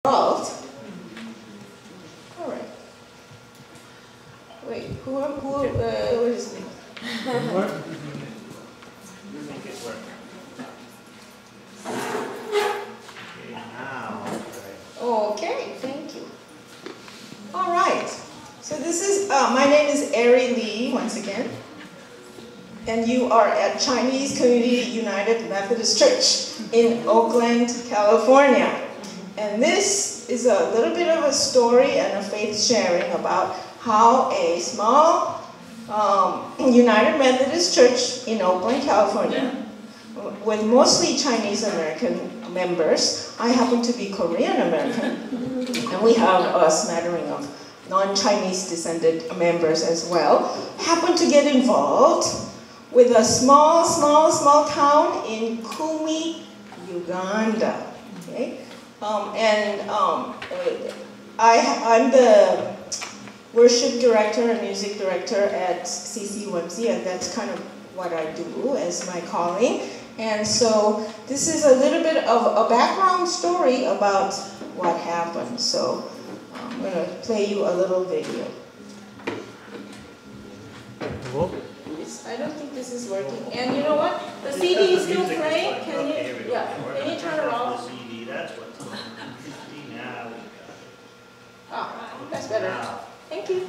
involved. All right. Wait, who is me? Make it work. Okay, now. Okay, thank you. All right. So this is, my name is Ari Lee, once again. And you are at Chinese Community United Methodist Church in Oakland, California. And this is a little bit of a story and a faith sharing about how a small United Methodist Church in Oakland, California, with mostly Chinese American members. I happen to be Korean American, and we have a smattering of non-Chinese descended members as well, happen to get involved with a small town in Kumi, Uganda. Okay? I'm the worship director and music director at CCUMC, and that's kind of what I do as my calling. And so this is a little bit of a background story about what happened. So I'm going to play you a little video. I don't think this is working. And you know what? The CD is still playing. Can you turn it off? The CD, that's what's on. See, now we got it. Oh, that's better. Thank you.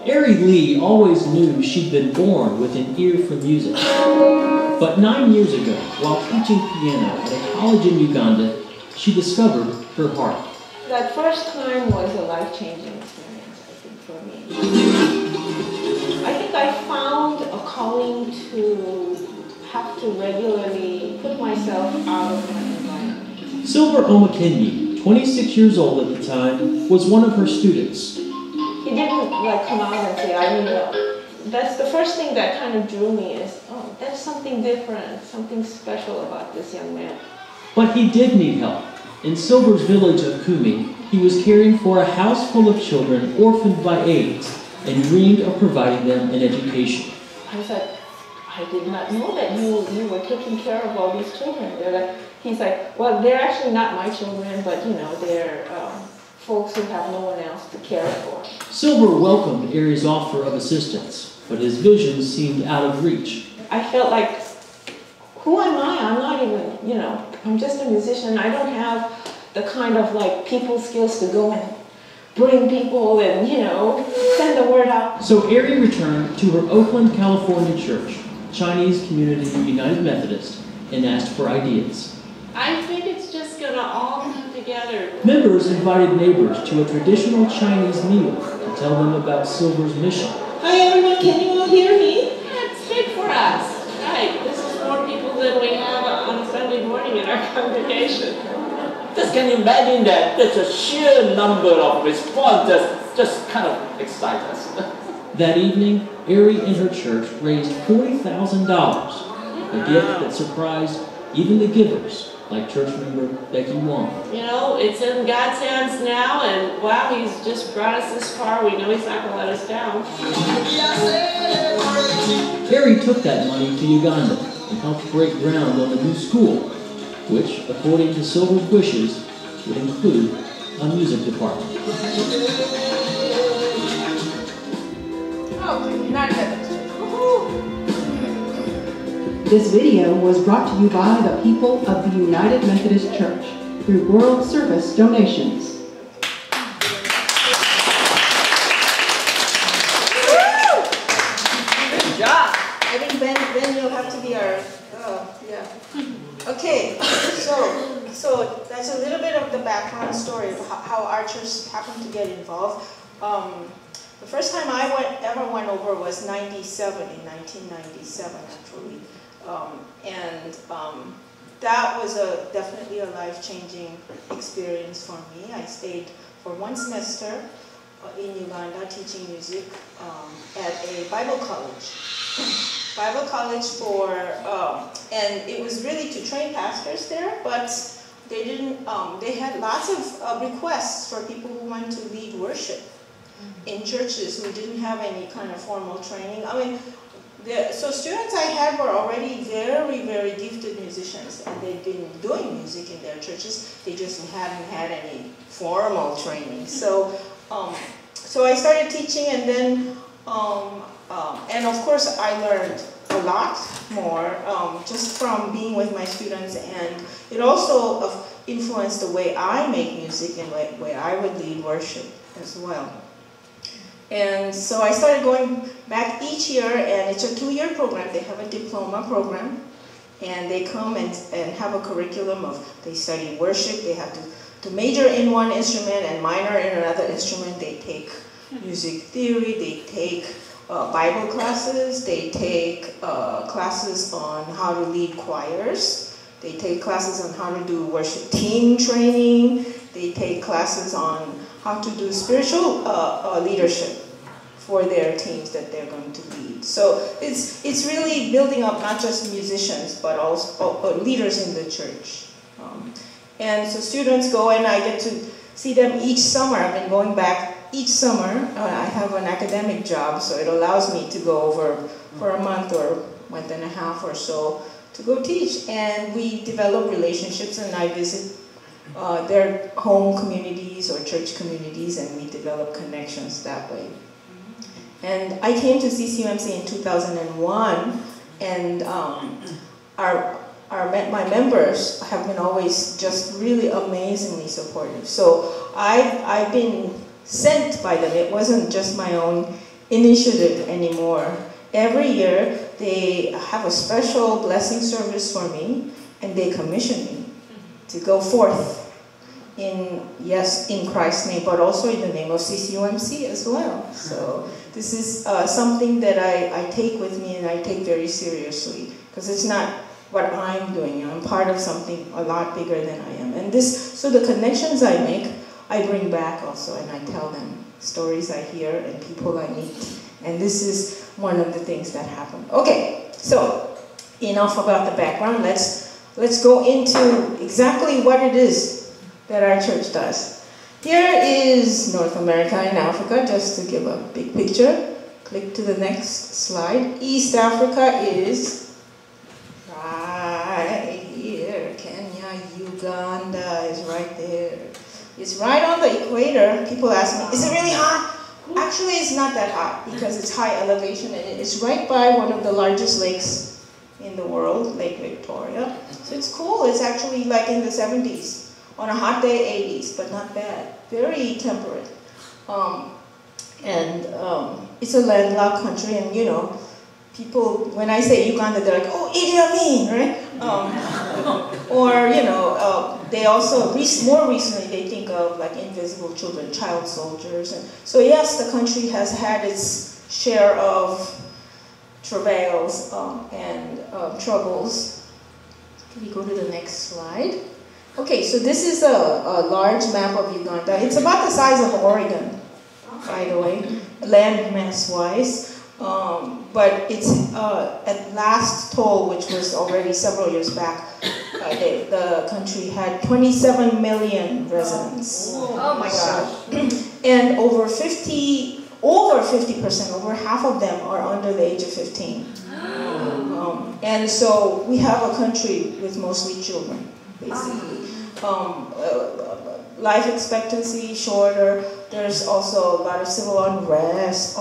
Ari Lee always knew she'd been born with an ear for music. But 9 years ago, while teaching piano at a college in Uganda, she discovered her heart. That first time was a life-changing experience, I think, for me. I think I found a calling to have to regularly put myself out of my environment. Silver Omakenyi, 26 years old at the time, was one of her students. He didn't come out and say, I need help. That's the first thing that kind of drew me is, oh, there's something different, something special about this young man. But he did need help. In Silver's village of Kumi, he was caring for a house full of children orphaned by AIDS and dreamed of providing them an education. I was like, I did not know that you were taking care of all these children. He's like, well, they're actually not my children, but they're folks who have no one else to care for. Silver welcomed Ari's offer of assistance, but his vision seemed out of reach. I felt like, who am I? I'm not even, I'm just a musician. I don't have the kind of people skills to go and bring people and, send the word out. So Ari returned to her Oakland, California church, Chinese Community United Methodist, and asked for ideas. I think it's just going to all come together. Members invited neighbors to a traditional Chinese meal to tell them about Silver's mission. Hi everyone, can you all hear me? Yeah, it's big for us. Right, this is more people than we have on a Sunday morning in our congregation. Just can you imagine that? That's a sheer number of responses just kind of excite us. That evening, Ari and her church raised $40,000, a gift that surprised even the givers, like church member Becky Wong. It's in God's hands now, and wow, He's just brought us this far. We know He's not going to let us down. Ari took that money to Uganda and helped break ground on the new school, which, according to Silver's wishes, would include a music department. This video was brought to you by the people of the United Methodist Church through World Service donations. Good job. I think Ben, you'll have to be our, Okay, so that's a little bit of the background story of how our church happened to get involved. The first time I ever went over was in 1997 actually. That was definitely a life-changing experience for me. I stayed for 1 semester in Uganda teaching music at a Bible college. Bible college and it was really to train pastors there, but they didn't, they had lots of requests for people who wanted to lead worship in churches who didn't have any kind of formal training. I mean, So students I had were already very, very gifted musicians, and they'd been doing music in their churches. They just hadn't had any formal training. So, so I started teaching, and then, and of course I learned a lot more just from being with my students, and it also influenced the way I make music and the way I would lead worship as well. And so I started going back each year, and it's a 2-year program. They have a diploma program, and they come and have a curriculum of, they study worship, they have to major in one instrument and minor in another instrument. They take music theory, they take Bible classes, they take classes on how to lead choirs, they take classes on how to do worship team training, they take classes on how to do spiritual leadership for their teams that they're going to lead. So it's really building up not just musicians, but also leaders in the church. And so students go, and I get to see them each summer. I've been going back each summer. I have an academic job, so it allows me to go over for a month or month and a half or so to go teach. And we develop relationships, and I visit their home communities or church communities, and we develop connections that way. And I came to CCUMC in 2001, and my members have been always just really amazingly supportive. So I've been sent by them. It wasn't just my own initiative anymore. Every year they have a special blessing service for me, and they commission me to go forth in Christ's name, but also in the name of CCUMC as well. So this is something that I take with me, and I take very seriously, because it's not what I'm doing. I'm part of something a lot bigger than I am. And so the connections I make, I bring back also, and I tell them stories I hear and people I meet. And this is one of the things that happen. Okay, so enough about the background. Let's go into exactly what it is that our church does. Here is North America and Africa, just to give a big picture. Click to the next slide. East Africa is right here. Kenya, Uganda is right there. It's right on the equator. People ask me, is it really hot? Actually, it's not that hot because it's high elevation, and it's right by one of the largest lakes in the world, Lake Victoria. So it's cool. It's actually like in the 70s. On a hot day, 80s, but not bad. Very temperate. It's a landlocked country, and you know, people, when I say Uganda, they're like, oh, Idi Amin, right? Or, you know, they also, more recently, they think of like invisible children, child soldiers. And so yes, the country has had its share of travails and troubles. Can we go to the next slide? Okay, so this is a large map of Uganda. It's about the size of Oregon, by the way, land mass-wise. But it's at last toll, which was already several years back, the country had 27 million residents. Oh my gosh. And over 50%, over half of them are under the age of 15. And so we have a country with mostly children, basically. Life expectancy shorter. There's also a lot of civil unrest,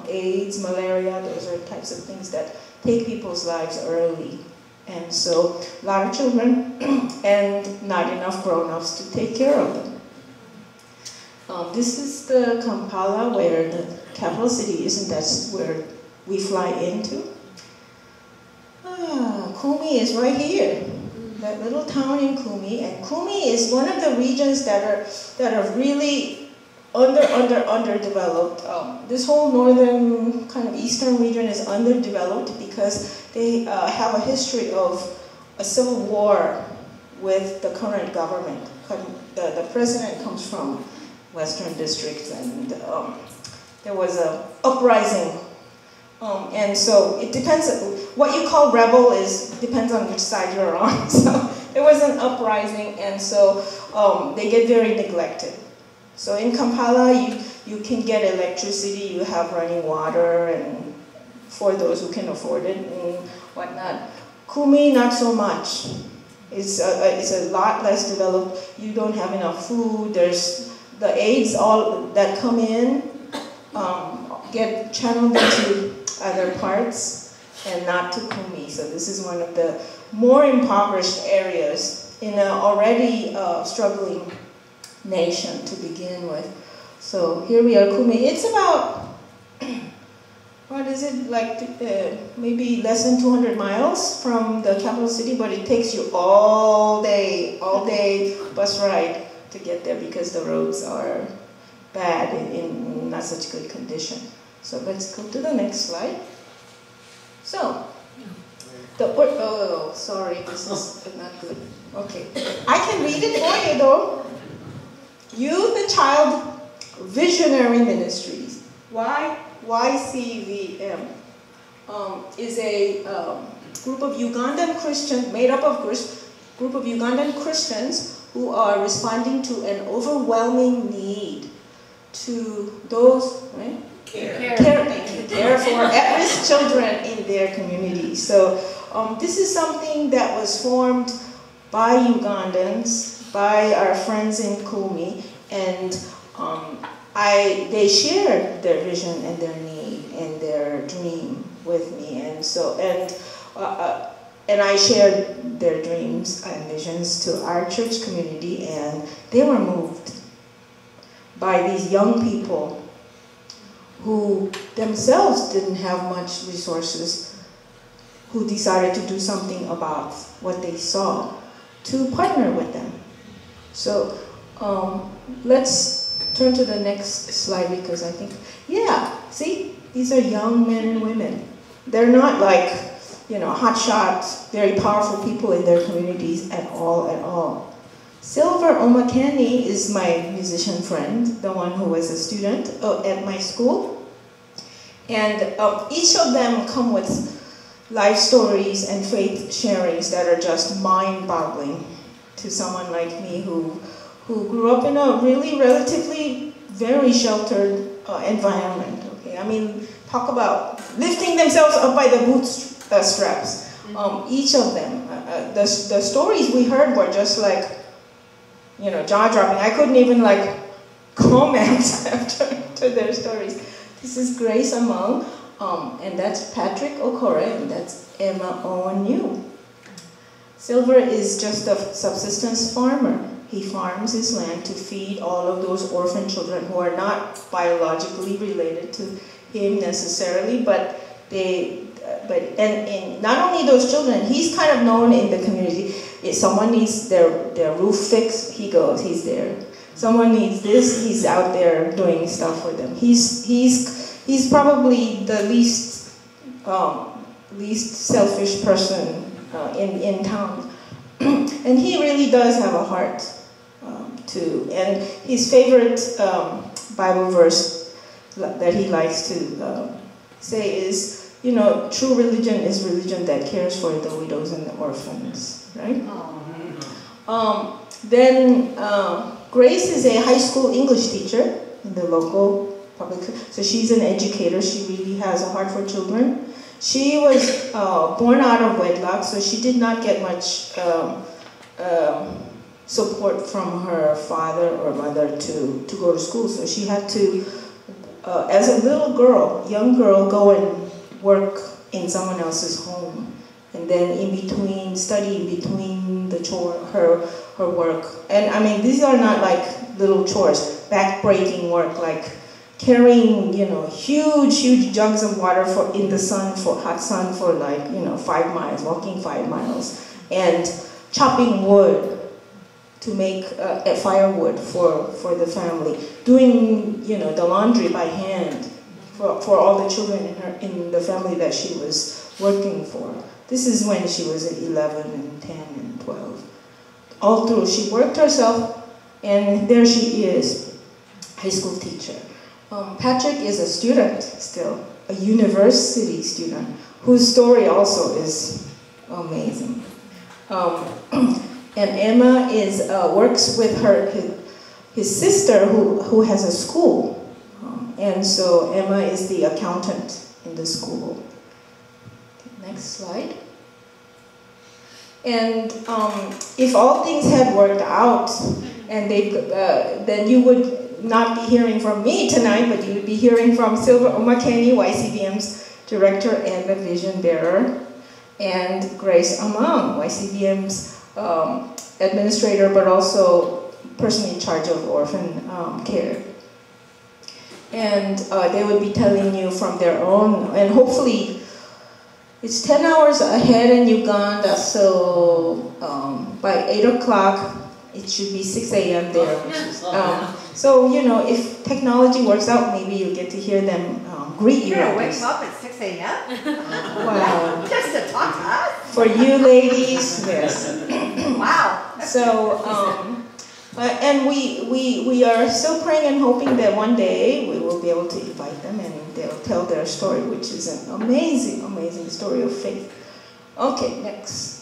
AIDS, malaria. Those are types of things that take people's lives early. And so a lot of children and not enough grown-ups to take care of them. This is the Kampala, where the capital city is, and that's where we fly into. Kumi is right here. That little town in Kumi, and Kumi is one of the regions that are really underdeveloped. This whole northern, kind of eastern region is underdeveloped because they have a history of a civil war with the current government. The president comes from Western District, and there was an uprising. And so it depends, what you call rebel depends on which side you're on. So there was an uprising, and so they get very neglected. So in Kampala, you can get electricity, you have running water, and for those who can afford it and whatnot. Kumi, not so much. It's a lot less developed. You don't have enough food. There's the aids all that come in get channeled into other parts and not to Kumi. So this is one of the more impoverished areas in an already struggling nation to begin with. So here we are, Kumi. It's about, what is it, like maybe less than 200 miles from the capital city, but it takes you all day bus ride to get there because the roads are bad, in not such good condition. So let's go to the next slide. So, oh, sorry, this is not good. Okay, I can read it for you though. Youth and Child Visionary Ministries, YCVM, is a group of Ugandan Christians, made up of group of Ugandan Christians who are responding to an overwhelming need to those, right? Care for at-risk children in their community. So this is something that was formed by Ugandans, by our friends in Kumi, and they shared their vision and their need and their dream with me, and I shared their dreams and visions to our church community, and they were moved by these young people who themselves didn't have much resources, who decided to do something about what they saw, to partner with them. So let's turn to the next slide, because I think, yeah, see, these are young men and women. They're not like, hotshot, very powerful people in their communities at all. Silver Omakeni is my musician friend, the one who was a student at my school. And each of them come with life stories and faith sharings that are just mind-boggling to someone like me who grew up in a really relatively very sheltered environment. Okay, I mean, talk about lifting themselves up by the bootstraps. Each of them, the stories we heard were just like, jaw-dropping. I couldn't even comment after their stories. This is Grace Among, and that's Patrick Okore, and that's Emma Onyu. Silver is just a subsistence farmer. He farms his land to feed all of those orphan children who are not biologically related to him necessarily, but not only those children, he's kind of known in the community. If someone needs their roof fixed, he's there. Someone needs this, he's out there doing stuff for them. He's probably the least selfish person in town. And he really does have a heart too. And his favorite Bible verse that he likes to say is, true religion is religion that cares for the widows and the orphans, right? Then Grace is a high school English teacher in the local public, so she's an educator. She really has a heart for children. She was born out of wedlock, so she did not get much support from her father or mother to go to school. So she had to, as a young girl, go and work in someone else's home, and then study in between her work. And I mean, these are not like little chores, back-breaking work, like carrying, huge jugs of water in the sun, hot sun for 5 miles, walking 5 miles, and chopping wood to make firewood for the family, doing, the laundry by hand for all the children in the family that she was working for. This is when she was at 11 and 10 and 12. All through, she worked herself, and there she is, high school teacher. Patrick is a student still, a university student, whose story also is amazing. And Emma works with his sister who has a school. And so Emma is the accountant in the school. Next slide. And if all things had worked out, and then you would not be hearing from me tonight, but you would be hearing from Silver Omakeni, YCBM's director and the vision bearer, and Grace Amang, YCBM's administrator, but also person in charge of orphan care. And they would be telling you from their own, and hopefully it's 10 hours ahead in Uganda, so by 8 o'clock, it should be 6 a.m. there. So, you know, if technology works out, maybe you'll get to hear them greet you. You're gonna wake up at 6 a.m.? Wow. Just to talk to us? For you ladies, yes. Wow. So, and we are still praying and hoping that one day we will be able to invite them and they'll tell their story, which is an amazing, amazing story of faith. Okay, next.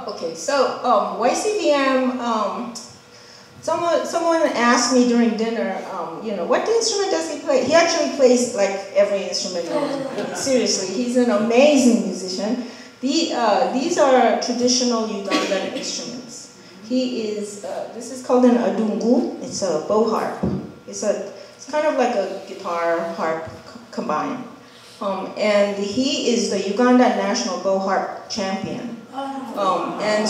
Okay, so YCBM, someone asked me during dinner, you know, what instrument does he play? He actually plays like every instrument. Seriously, he's an amazing musician. These are traditional Ugandan instruments. This is called an adungu. It's a bow harp. It's kind of like a guitar harp combined. And he is the Uganda National Bow Harp Champion. And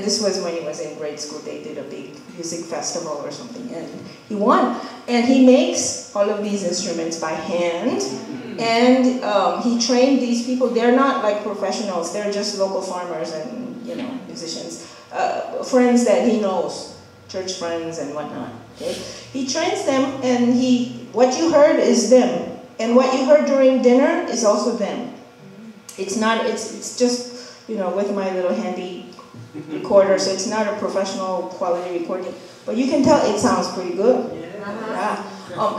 this was when he was in grade school. They did a big music festival or something, and he won. And he makes all of these instruments by hand, and he trained these people. They're not like professionals. They're just local farmers and, you know, musicians, friends that he knows, church friends and whatnot. Okay, he trains them, and what you heard is them, and what you heard during dinner is also them. It's not. It's just, you know, with my little handy recorder, so it's not a professional quality recording, but you can tell it sounds pretty good. Yeah.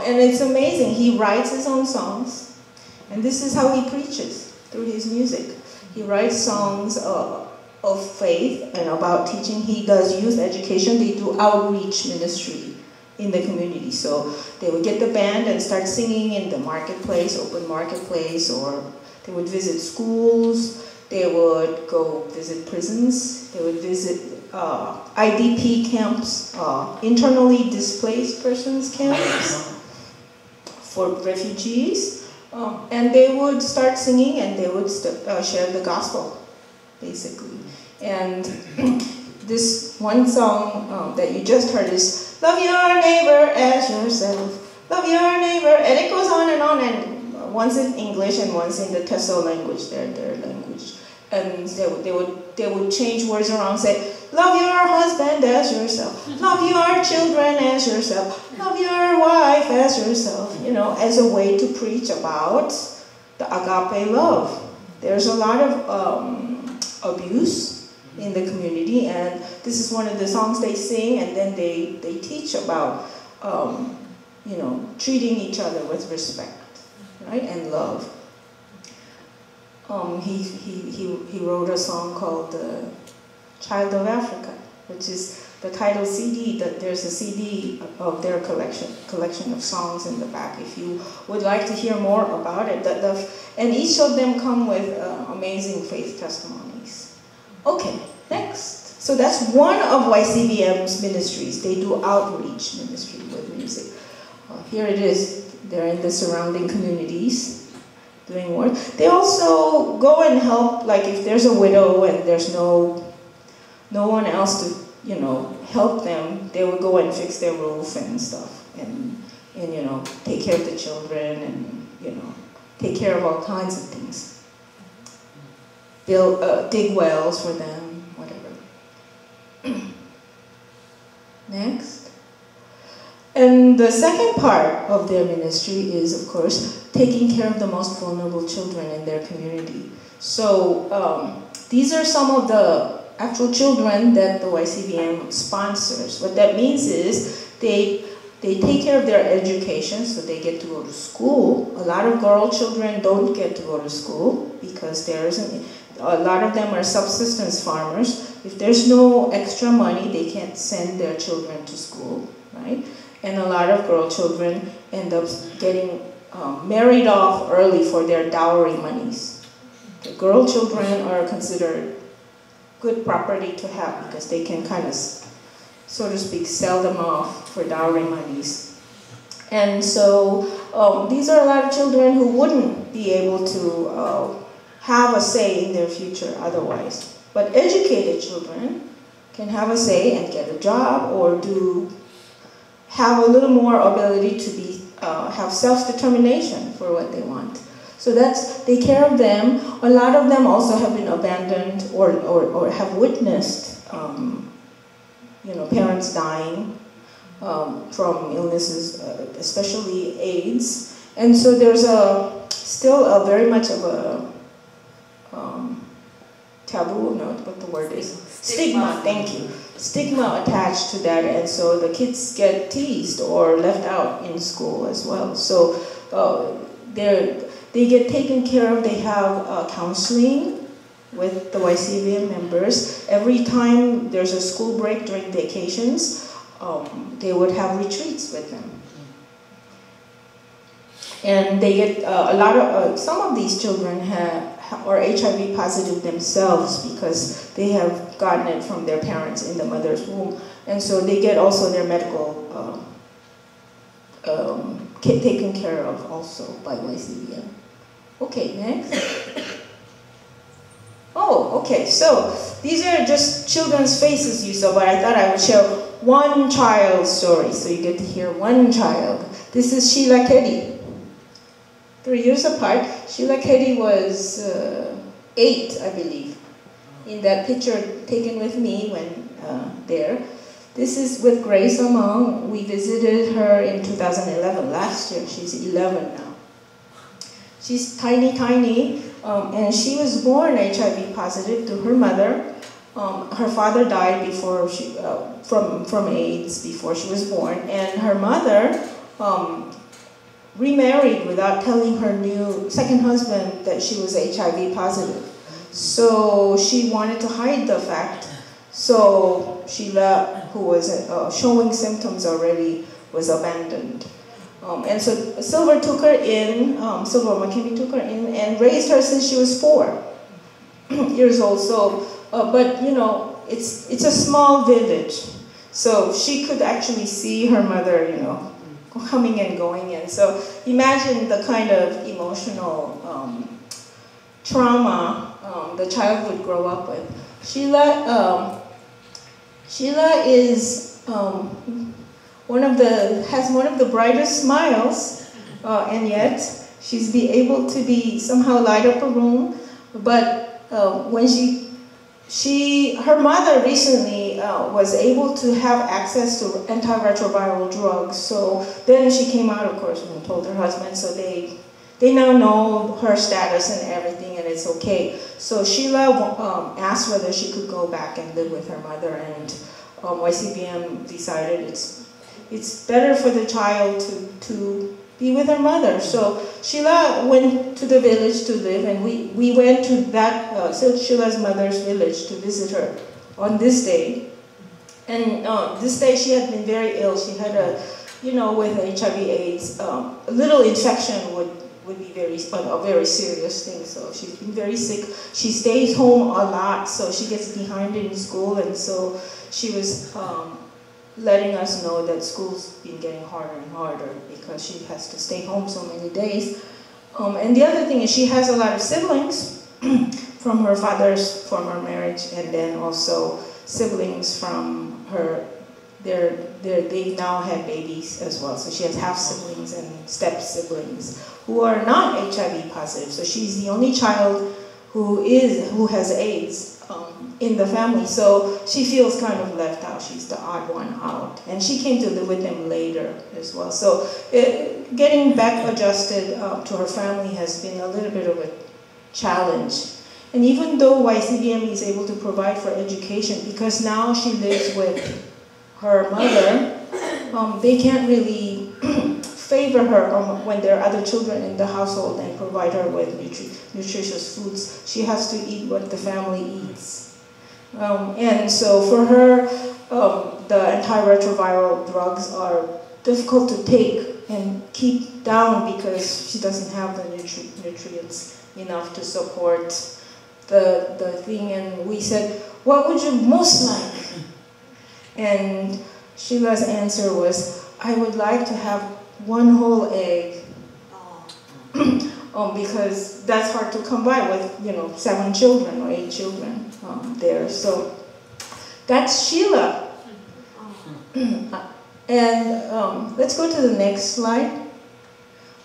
And it's amazing. He writes his own songs, and this is how he preaches, through his music. He writes songs of faith and about teaching. He does youth education. They do outreach ministry in the community. So they would get the band and start singing in the marketplace, open marketplace, or they would visit schools. They would go visit prisons. They would visit IDP camps, internally displaced persons camps for refugees. And they would start singing, and they would share the gospel, basically. And this one song that you just heard is, "Love your neighbor as yourself, love your neighbor," and it goes on, and one's in English and one's in the Teso language, their language. And they would change words around, say, "Love your husband as yourself, love your children as yourself, love your wife as yourself," you know, as a way to preach about the agape love. There's a lot of abuse in the community, and this is one of the songs they sing, and then they teach about, you know, treating each other with respect, right, and love. He wrote a song called "Child of Africa," which is the title CD. That there's a CD of their collection of songs in the back. If you would like to hear more about it, and each of them come with amazing faith testimonies. Okay, next. So that's one of YCBM's ministries. They do outreach ministry with music. Here it is. They're in the surrounding communities doing work. They also go and help, like if there's a widow and there's no one else to, you know, help them, they would go and fix their roof and stuff, and you know, take care of the children, and, you know, take care of all kinds of things. Dig wells for them, whatever. Next. And the second part of their ministry is, of course, taking care of the most vulnerable children in their community. So these are some of the actual children that the YCBM sponsors. What that means is they they take care of their education, so they get to go to school. A lot of girl children don't get to go to school because there isn't, a lot of them are subsistence farmers. If there's no extra money, they can't send their children to school, right? And a lot of girl children end up getting married off early for their dowry monies. The girl children are considered good property to have because they can kind of, so to speak, sell them off for dowry monies. And so these are a lot of children who wouldn't be able to have a say in their future otherwise. But educated children can have a say and get a job or have a little more ability to have self-determination for what they want. So they care of them. A lot of them also have been abandoned or have witnessed parents dying from illnesses, especially AIDS. And so there's still a very much of a taboo, no, what the word is? Stigma, thank you. Stigma attached to that, and so the kids get teased or left out in school as well. So they get taken care of. They have counseling with the YCVM members. Every time there's a school break during vacations, they would have retreats with them. And they get some of these children are HIV positive themselves because they have gotten it from their parents in the mother's womb. And so they get also their medical taken care of also by YCVM. Okay, next. Oh, okay, so these are just children's faces you saw, but I thought I would share one child's story, so you get to hear one child. This is Sheila Keddy. 3 years apart. Sheila Keddy was 8, I believe, in that picture taken with me when there. This is with Grace Among. We visited her in 2011, last year. She's 11 now. She's tiny, and she was born HIV positive to her mother. Her father died before from AIDS before she was born, and her mother remarried without telling her new second husband that she was HIV positive. So she wanted to hide the fact. So Sheila, who was showing symptoms already, was abandoned. And so Silver took her in, Silver McKinney took her in and raised her since she was 4 years old. So, but you know, it's a small village. So she could actually see her mother, you know, coming and going in. So imagine the kind of emotional trauma the child would grow up with. Sheila is has one of the brightest smiles, and yet she's able to somehow light up a room. But when her mother recently was able to have access to antiretroviral drugs. So then she came out, of course, and told her husband. So they now know her status and everything, and it's okay. So Sheila asked whether she could go back and live with her mother, and YCVM decided it's better for the child to be with her mother. So Sheila went to the village to live, and we went to that Sheila's mother's village to visit her on this day. And this day she had been very ill. She had with HIV/AIDS, a little infection would be a very serious thing. So she's been very sick. She stays home a lot, so she gets behind in school, and so she was letting us know that school's been getting harder and harder because she has to stay home so many days. And the other thing is she has a lot of siblings from her father's former marriage, and then also siblings from they now had babies as well. So she has half siblings and step siblings who are not HIV positive. So she's the only child who has AIDS in the family. So she feels kind of left out. She's the odd one out. And she came to live with them later as well. So getting back adjusted to her family has been a little bit of a challenge. And even though YCVM is able to provide for education, because now she lives with her mother, they can't really favor her when there are other children in the household and provide her with nutritious foods. She has to eat what the family eats. And so for her, the antiretroviral drugs are difficult to take and keep down because she doesn't have the nutrients enough to support the thing. And we said, what would you most like? And Sheila's answer was, I would like to have one whole egg. Because that's hard to come by with, 7 children or 8 children there. So that's Sheila. And let's go to the next slide.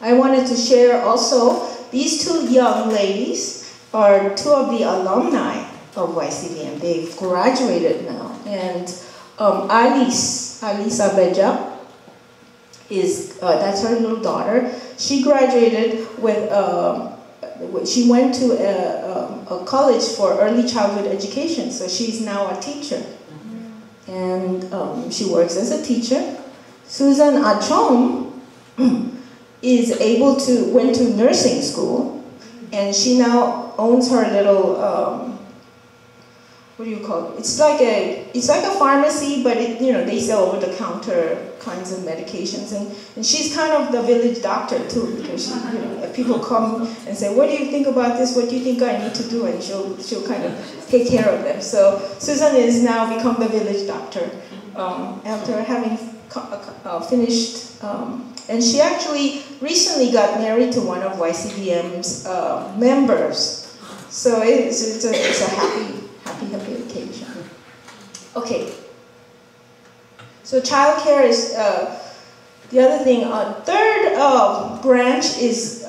I wanted to share also, these 2 young ladies are 2 of the alumni of YCDM. They've graduated now. And Alice Abeja, that's her little daughter. She graduated with, she went to a college for early childhood education, so she's now a teacher. And she works as a teacher. Susan Achom went to nursing school, and she now owns her little, what do you call it? It's like a pharmacy, but they sell over-the-counter kinds of medications, and she's kind of the village doctor too, because if people come and say, what do you think about this? What do you think I need to do? And she'll kind of take care of them. So Susan is now become the village doctor after having finished, and she actually recently got married to one of YCDM's members. So it's a happy occasion. Okay. So childcare is the other thing. Third branch is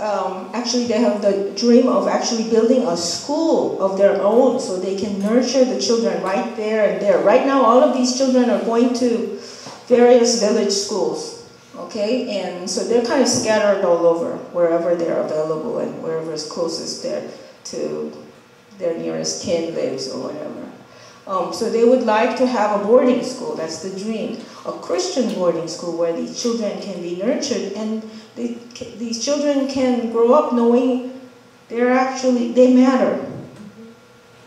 actually they have the dream of actually building a school of their own so they can nurture the children right there and there. Right now, all of these children are going to various village schools, okay? And so they're kind of scattered all over, wherever they're available and wherever is closest there to their nearest kin lives or whatever. So they would like to have a boarding school, that's the dream. A Christian boarding school where these children can be nurtured and these children can grow up knowing they matter.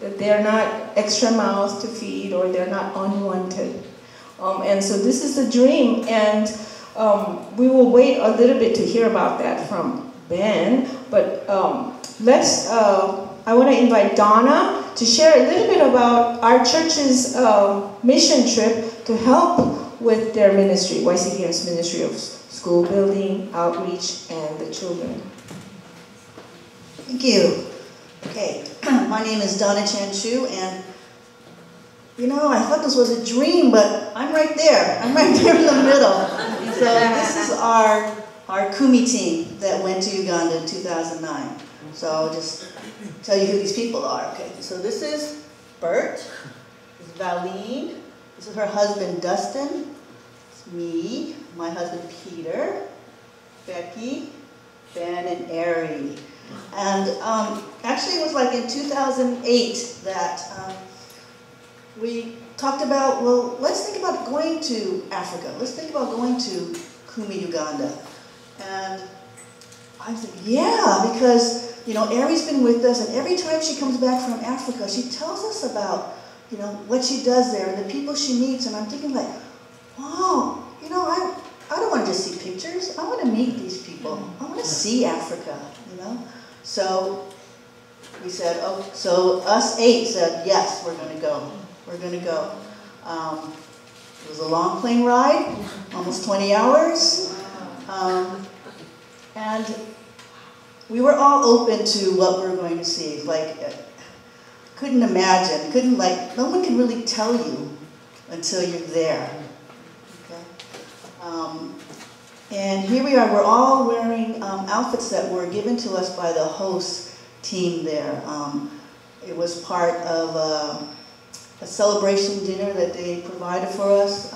That they're not extra mouths to feed or they're not unwanted. And so this is the dream, and we will wait a little bit to hear about that from Ben, but I want to invite Donna to share a little bit about our church's mission trip to help with their ministry, YCDM's ministry of school building, outreach, and the children. Thank you. Okay, my name is Donna Chan Chu, and I thought this was a dream, but I'm right there. I'm right there in the middle. So this is our Kumi team that went to Uganda in 2009. So I'll just tell you who these people are. Okay, so this is Bert, this is Valine, this is her husband Dustin, it's me, my husband Peter, Becky, Ben, and Ari. And actually it was like in 2008 that we talked about, well, let's think about going to Africa. Let's think about going to Kumi, Uganda. And I said, yeah, because Ari's been with us, and every time she comes back from Africa, she tells us about, what she does there and the people she meets. And I'm thinking like, wow, I don't want to just see pictures. I want to meet these people. I want to see Africa, So we said, oh, so us 8 said, yes, we're going to go. We're going to go. It was a long plane ride, almost 20 hours. And we were all open to what we were going to see. Like, couldn't imagine, no one can really tell you until you're there. Okay? And here we are, we're all wearing outfits that were given to us by the host team there. It was part of a celebration dinner that they provided for us.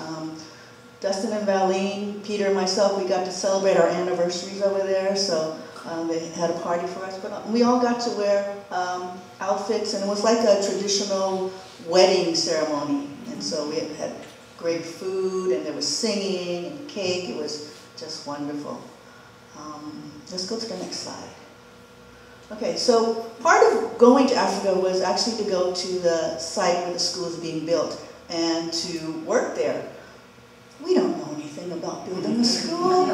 Dustin and Valine, Peter and myself, we got to celebrate our anniversaries over there, so they had a party for us. But we all got to wear outfits, and it was like a traditional wedding ceremony. And so we had great food, and there was singing and cake. It was just wonderful. Let's go to the next slide. Okay, so part of going to Africa was actually to go to the site where the school is being built and to work there. We don't know anything about building a school,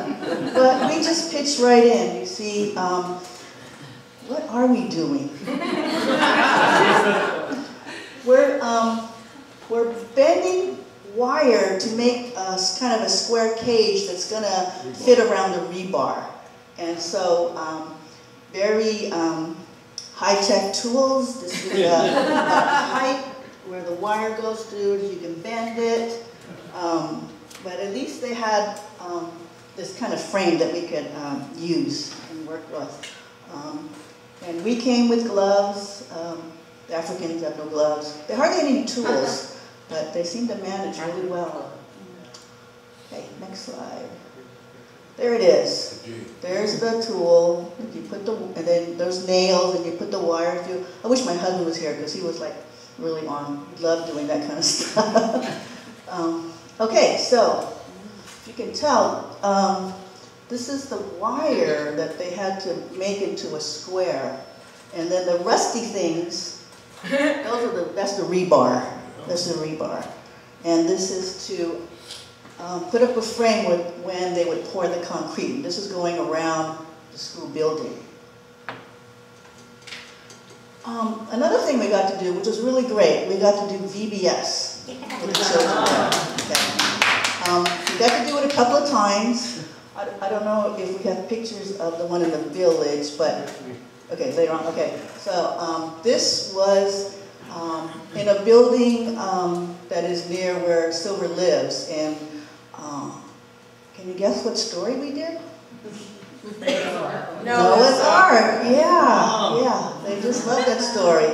but we just pitched right in. You see, what are we doing? We're bending wire to make kind of a square cage that's going to fit around the rebar. And so, very high-tech tools. This is a pipe where the wire goes through. You can bend it. But at least they had this kind of frame that we could use and work with. And we came with gloves. The Africans have no gloves. They hardly had any tools, but they seem to manage really well. Okay, next slide. There it is. There's the tool. You put and then those nails, and you put the wire through. I wish my husband was here because he was like really on. He loved doing that kind of stuff. Okay, so if you can tell, this is the wire that they had to make into a square, and then the rusty things. That's the rebar. That's the rebar, and this is to put up a frame when they would pour the concrete. This is going around the school building. Another thing we got to do, which was really great, we got to do VBS with the children. Okay. We got to do it a couple of times. I don't know if we have pictures of the one in the village, but okay, later on. Okay, so this was in a building that is near where Silver lives, and can you guess what story we did? Noah's Ark. Yeah. They just love that story.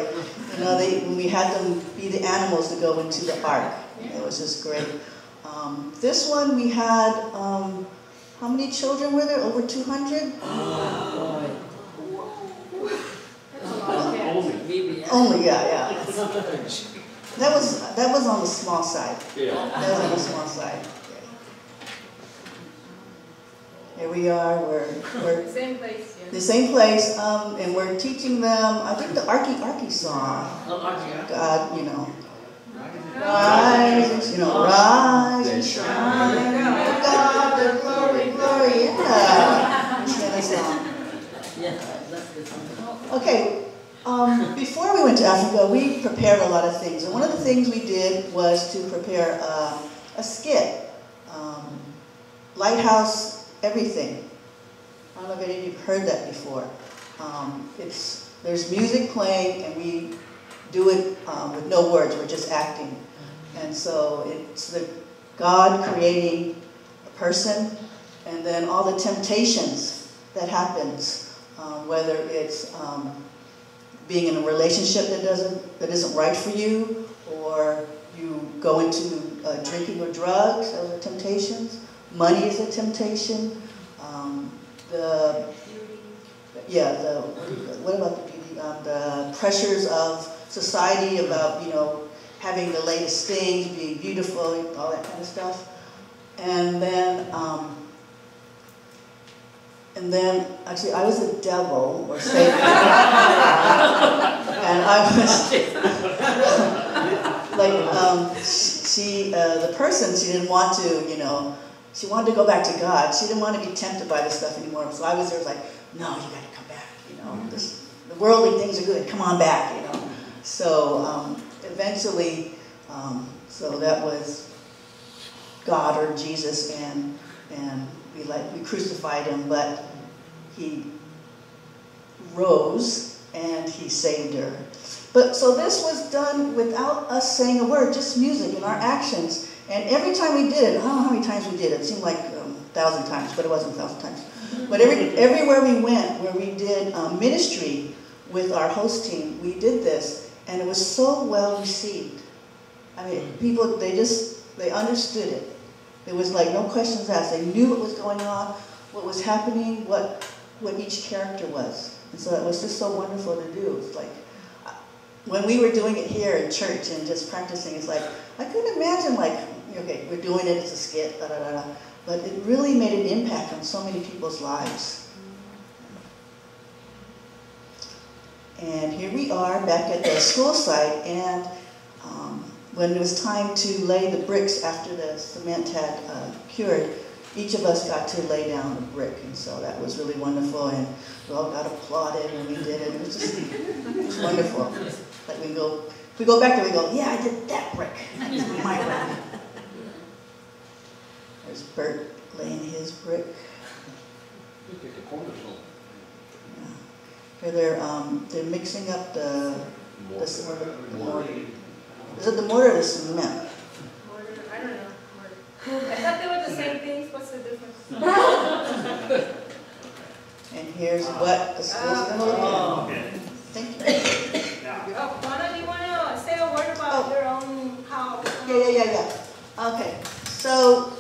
You know, we had them be the animals to go into the ark. It was just great. This one we had. How many children were there? Over 200. Only, yeah. That was on the small side. Yeah. That was on the small side. Here we are. We're the same place. Yeah. The same place, and we're teaching them. I think the Arky song. God, you know. Rise, rise and shine. God, the glory, yeah. This kind of song. Okay. Before we went to Africa, we prepared a lot of things, and one of the things we did was to prepare a skit, Lighthouse Everything. I don't know if any of you have heard that before. There's music playing, and we do it with no words. We're just acting, and so it's the God creating a person, and then all the temptations that happens, whether it's being in a relationship that isn't right for you, or you go into drinking or drugs. Those are temptations. Money is a temptation. What about the beauty? The pressures of society about having the latest things, being beautiful, all that kind of stuff, and then actually I was the devil or Satan, and I was the person, she didn't want to, she wanted to go back to God. She didn't want to be tempted by this stuff anymore. So I was there, like, no, you got to come back. The worldly things are good. Come on back. So eventually, so that was God or Jesus, and we crucified him, but he rose and he saved her. But so this was done without us saying a word, just music and our actions. And every time we did it, I don't know how many times we did it. It seemed like 1,000 times, but it wasn't 1,000 times. But everywhere we went, where we did ministry with our host team, we did this, and it was so well received. I mean, people, they understood it. There was like no questions asked. They knew what was going on, what was happening, what each character was. And so it was just so wonderful to do. It's like, when we were doing it here in church and just practicing, it's like, I couldn't imagine like okay, we're doing it, it's a skit, da da da da. But it really made an impact on so many people's lives. And here we are back at the school site, and when it was time to lay the bricks after the cement had cured, each of us got to lay down a brick, and so that was really wonderful, and we all got applauded when we did it. It was just wonderful. Like if we go back there, we go, yeah, I did that brick. That's my brick. There's Bert laying his brick. Yeah. Here they're mixing up the mortar. Is it the mortar or the cement? Mortar, I don't know. Mortar. I thought they were the same things. What's the difference? And here's what the school's going to look like. Okay. Thank you. Oh, Donna, do you want to say a word about your own house? Yeah. Okay, so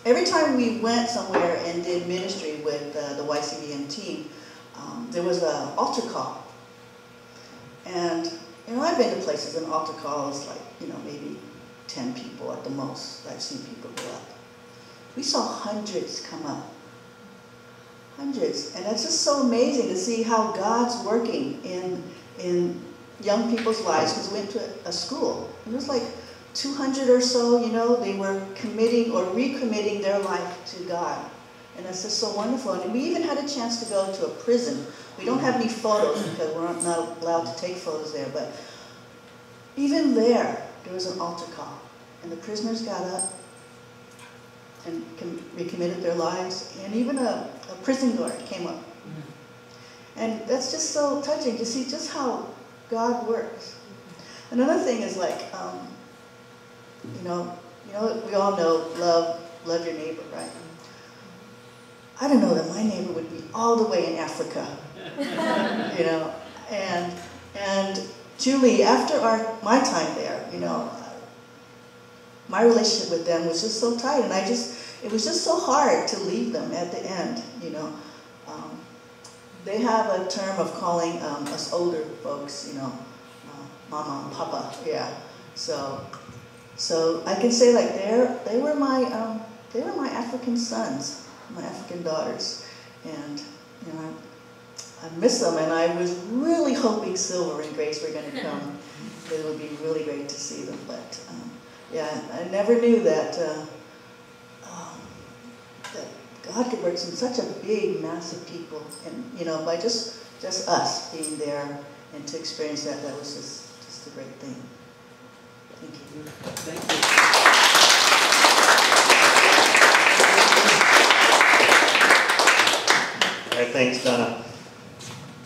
every time we went somewhere and did ministry with the YCBM team, there was an altar call. And, I've been to places and altar call is like, maybe 10 people at the most. I've seen people go up. We saw hundreds come up. Hundreds. And it's just so amazing to see how God's working in young people's lives, because we went to a school. And it was like 200 or so, they were committing or recommitting their life to God. And that's just so wonderful. And we even had a chance to go to a prison. We don't have any photos because we're not allowed to take photos there. But even there was an altar call. And the prisoners got up and recommitted their lives. And even a prison guard came up. And that's just so touching to see just how God works. Another thing is like, we all know love your neighbor, right? I don't know that my neighbor would be all the way in Africa, and Julie, after my time there, my relationship with them was just so tight, and it was just so hard to leave them at the end, They have a term of calling us older folks, mama and papa, yeah. So I can say like they were my African sons, my African daughters, and I miss them, and I was really hoping Silver and Grace were going to come. It would be really great to see them, but I never knew that that God could work in such a big mass of people, and by just us being there and to experience that was just a great thing. Thank you. Thank you. All right, thanks, Donna.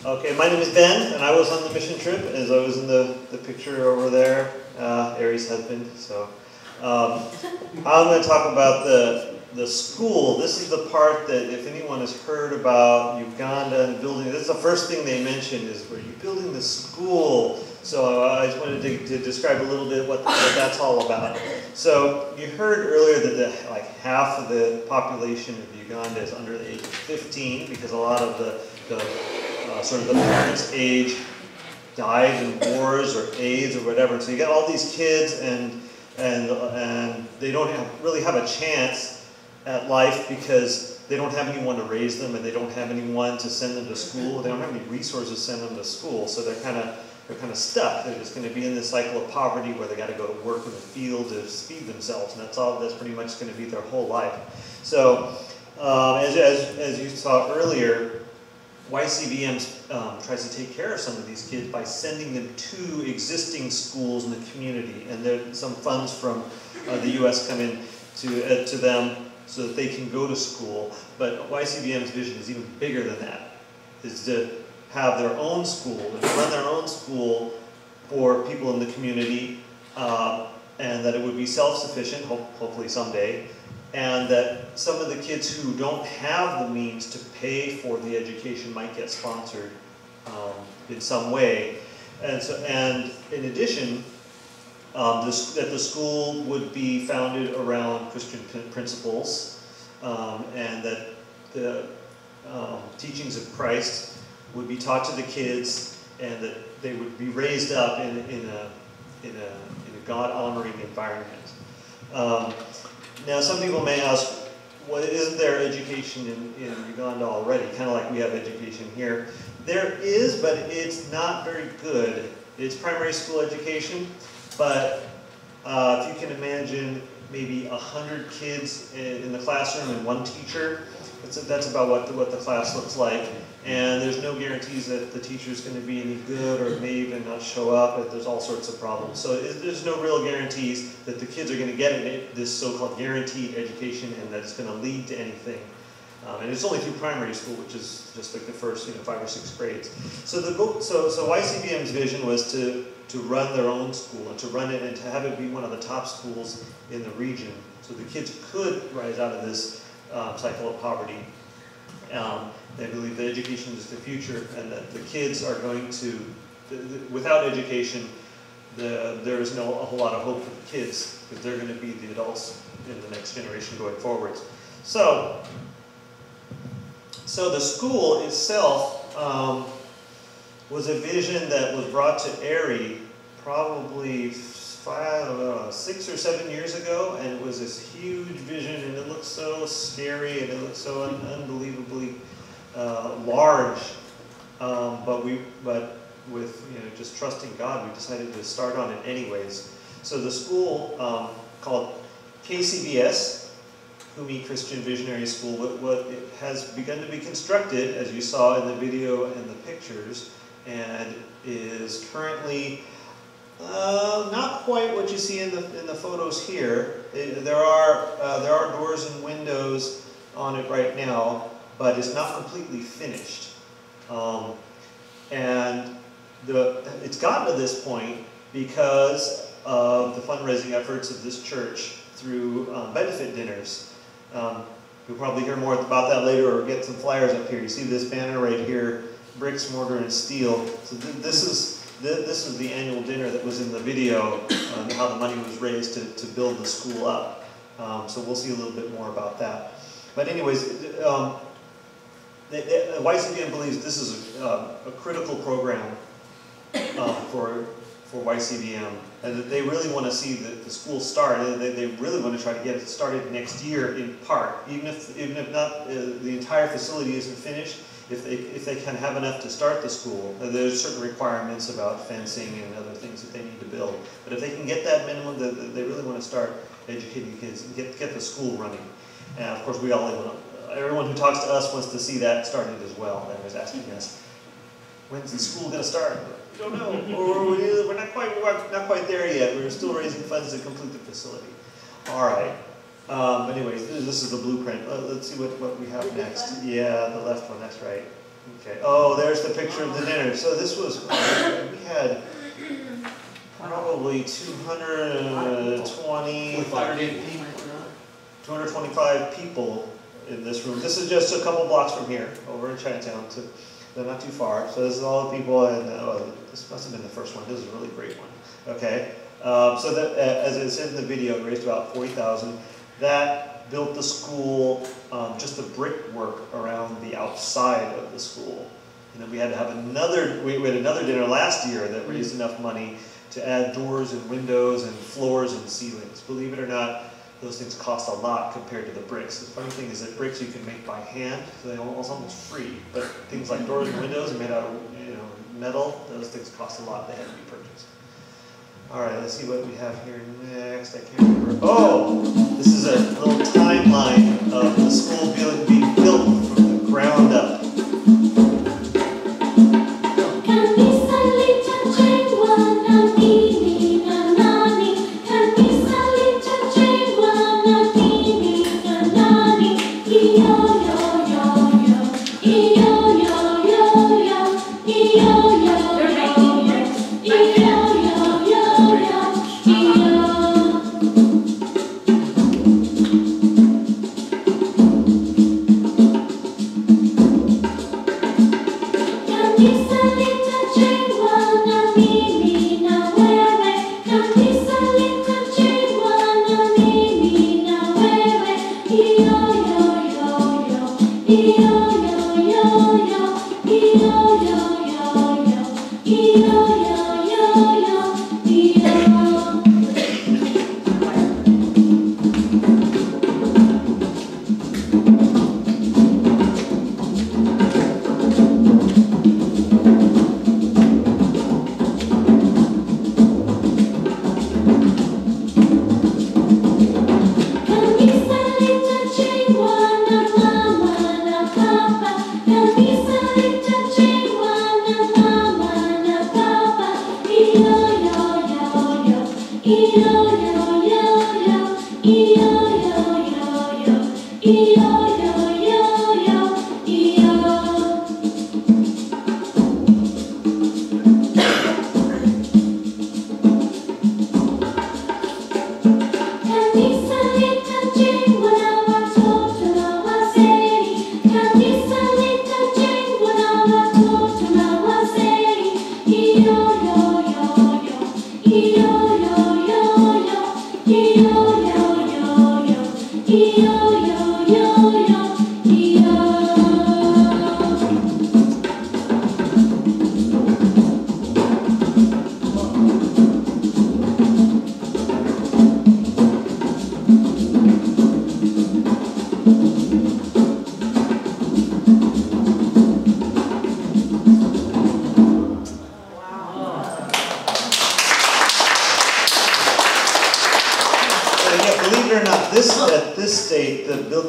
Okay, my name is Ben, and I was on the mission trip, as I was in the picture over there, Ari's husband. So I'm going to talk about the school. This is the part that if anyone has heard about Uganda and building, this is the first thing they mention is where you're building the school. So I just wanted to describe a little bit what that's all about. So you heard earlier that like half of the population of Uganda is under the age of 15 because a lot of the sort of the parents' age died in wars or AIDS or whatever. So you got all these kids and they don't really have a chance at life because they don't have anyone to raise them and they don't have anyone to send them to school. They don't have any resources to send them to school, so they're kind of stuck. They're just going to be in this cycle of poverty where they got to go to work in the field to feed themselves, and that's pretty much going to be their whole life. So as you saw earlier, YCBM tries to take care of some of these kids by sending them to existing schools in the community, and there's some funds from the U.S. come in to them so that they can go to school. But YCBM's vision is even bigger than that, is to have their own school, and run their own school for people in the community, and that it would be self-sufficient, hopefully someday, and that some of the kids who don't have the means to pay for the education might get sponsored in some way. And in addition, that the school would be founded around Christian principles, and that the teachings of Christ would be taught to the kids, and that they would be raised up in a God-honoring environment. Now, some people may ask, well, isn't there education in Uganda already? Kind of like we have education here. There is, but it's not very good. It's primary school education, but if you can imagine maybe 100 kids in the classroom and one teacher, that's about what the class looks like. And there's no guarantees that the teacher's going to be any good, or may even not show up. There's all sorts of problems. So there's no real guarantees that the kids are going to get this so-called guaranteed education and that it's going to lead to anything. And it's only through primary school, which is just like the first 5 or 6 grades. So so YCBM's vision was to run their own school and to run it and to have it be one of the top schools in the region, so the kids could rise out of this cycle of poverty. They believe that education is the future, and that the kids are going to, without education, there is a whole lot of hope for the kids, because they're going to be the adults in the next generation going forwards. So the school itself was a vision that was brought to Erie probably 6 or 7 years ago, and it was this huge vision, and it looked so scary, and it looked so unbelievably large. But with just trusting God, we decided to start on it anyways. So the school called KCBS, Kumi Christian Visionary School, what it has begun to be constructed, as you saw in the video and the pictures, and is currently not quite what you see in the photos here. There are doors and windows on it right now, but it's not completely finished. And it's gotten to this point because of the fundraising efforts of this church through benefit dinners. You'll probably hear more about that later, or get some flyers up here. You see this banner right here, bricks, mortar, and steel. So this is the annual dinner that was in the video, how the money was raised to build the school up. So we'll see a little bit more about that. But anyways, YCBM believes this is a critical program for YCBM, and that they really want to see the school start. They really want to try to get it started next year in part, even if not the entire facility isn't finished. If they can have enough to start the school, there's certain requirements about fencing and other things that they need to build. But if they can get that minimum, they really want to start educating kids and get the school running. And of course, everyone who talks to us wants to see that started as well. They're always asking us, when's the school going to start? We don't know, or we're not quite there yet. We're still raising funds to complete the facility. All right. Anyways, this is the blueprint. Let's see what we have next. Yeah, the left one. That's right. Okay. Oh, there's the picture of the dinner. So this was, we had probably 225 people in this room. This is just a couple blocks from here, over in Chinatown. They're not too far. So this is all the people, and this must have been the first one. This is a really great one. Okay. So that, as it said in the video, it raised about $40,000. That built the school, just the brickwork around the outside of the school. And then we had to have another dinner last year that raised enough money to add doors and windows and floors and ceilings. Believe it or not, those things cost a lot compared to the bricks. The funny thing is that bricks you can make by hand, so they're almost free. But things like doors and windows are made out of metal. Those things cost a lot. They had to be purchased. All right, let's see what we have here next. I can't remember. Oh, this is a little timeline of the school being built from the ground up.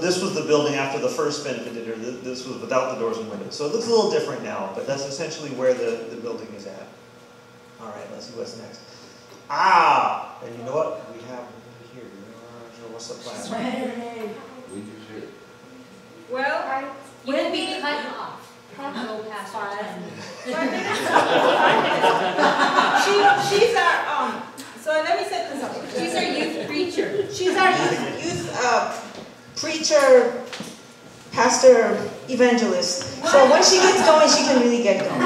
This was the building after the first benefit dinner. This was without the doors and windows. So it looks a little different now, but that's essentially where the building is at. All right, let's see what's next. Ah, and you know what? We have here. What's the plan? Well, You will be cut off. Go past 5 minutes. she's our so let me set this up. She's our youth preacher. She's our youth preacher, pastor, evangelist. So when she gets going, she can really get going.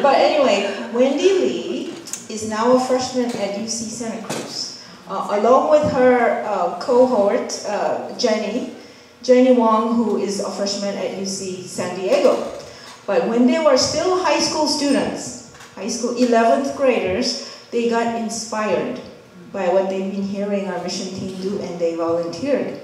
But anyway, Wendy Lee is now a freshman at UC Santa Cruz, along with her cohort, Jenny Wong, who is a freshman at UC San Diego. But when they were still high school students, high school 11th graders, they got inspired by what they've been hearing our mission team do, and they volunteered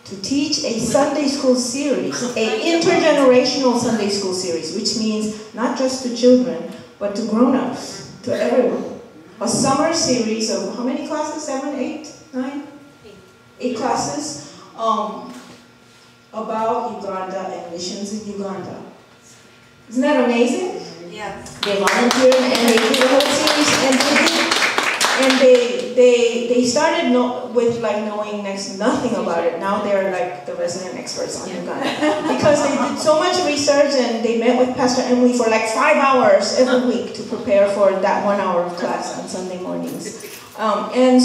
to teach a Sunday school series, an intergenerational Sunday school series, which means not just to children, but to grown-ups, to everyone. A summer series of how many classes? 7, 8, 9? 8 classes about Uganda and missions in Uganda. Isn't that amazing? Yes. They volunteered and they did the whole series, and they started with knowing next to nothing about it. Now they're like the resident experts on Uganda because they did so much research, and they met with Pastor Emily for like 5 hours every week to prepare for that 1 hour of class on Sunday mornings. And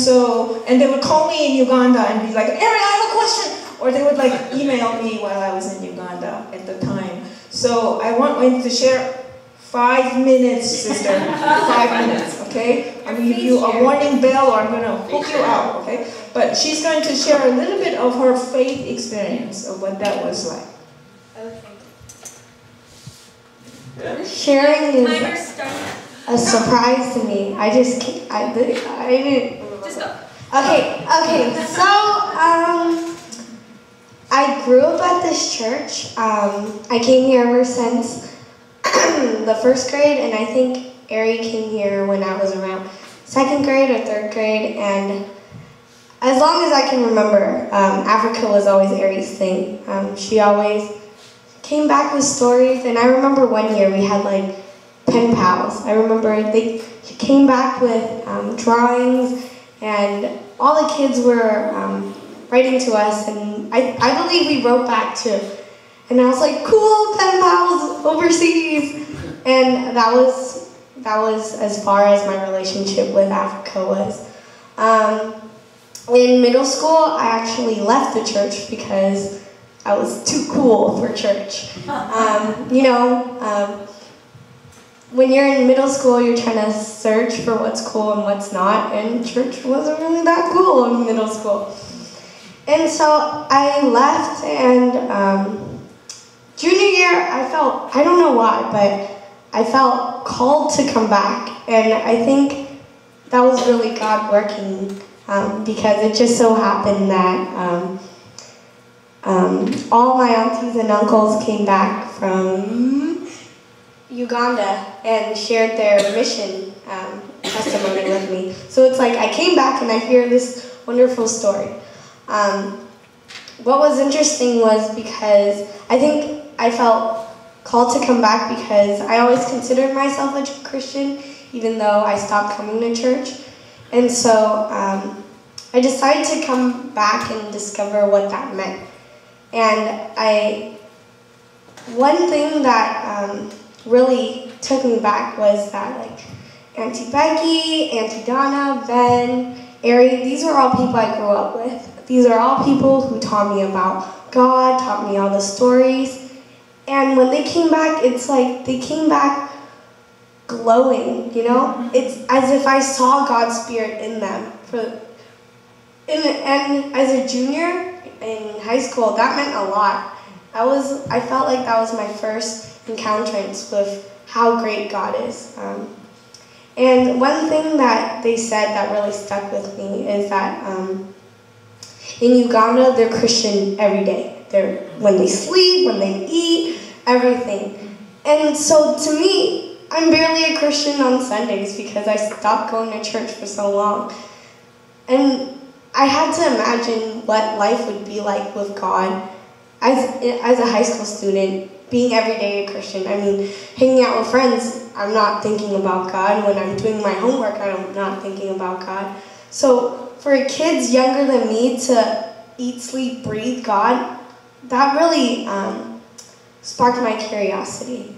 they would call me in Uganda and be like, "Ari, I have a question," or they would like email me while I was in Uganda at the time. So I want Wendy to share 5 minutes, sister. 5 minutes, okay? I'm going to give you a warning bell, or I'm going to hook you out, okay? But she's going to share a little bit of her faith experience of what that was like. Okay. Sharing is a surprise to me. I didn't. Just go. Okay. So, I grew up at this church. I came here ever since the 1st grade, and I think Ari came here when I was around 2nd grade or 3rd grade, and as long as I can remember, Africa was always Ari's thing. She always came back with stories, and I remember one year we had like pen pals. I remember she came back with drawings, and all the kids were writing to us, and I believe we wrote back too. And I was like, cool, pen pals overseas. And that was as far as my relationship with Africa was. In middle school, I actually left the church because I was too cool for church. When you're in middle school, you're trying to search for what's cool and what's not, and church wasn't really that cool in middle school. And so I left, and junior year, I don't know why, but I felt called to come back, and I think that was really God working, because it just so happened that all my aunties and uncles came back from Uganda and shared their mission testimony with me. So it's like I came back and I hear this wonderful story. What was interesting was because I think I felt called to come back because I always considered myself a Christian, even though I stopped coming to church. And so I decided to come back and discover what that meant. And one thing that really took me back was that, like, Auntie Becky, Auntie Donna, Ben, Ari, these are all people I grew up with. These are all people who taught me about God, taught me all the stories. And when they came back, it's like they came back glowing, you know? It's as if I saw God's Spirit in them. And as a junior in high school, that meant a lot. I felt like that was my first encounterance with how great God is. And one thing that they said that really stuck with me is that in Uganda, they're Christian every day. When they sleep, when they eat, everything. And so to me, I'm barely a Christian on Sundays because I stopped going to church for so long. And I had to imagine what life would be like with God as a high school student, being every day a Christian. I mean, hanging out with friends, I'm not thinking about God. When I'm doing my homework, I'm not thinking about God. So for kids younger than me to eat, sleep, breathe God, that really sparked my curiosity.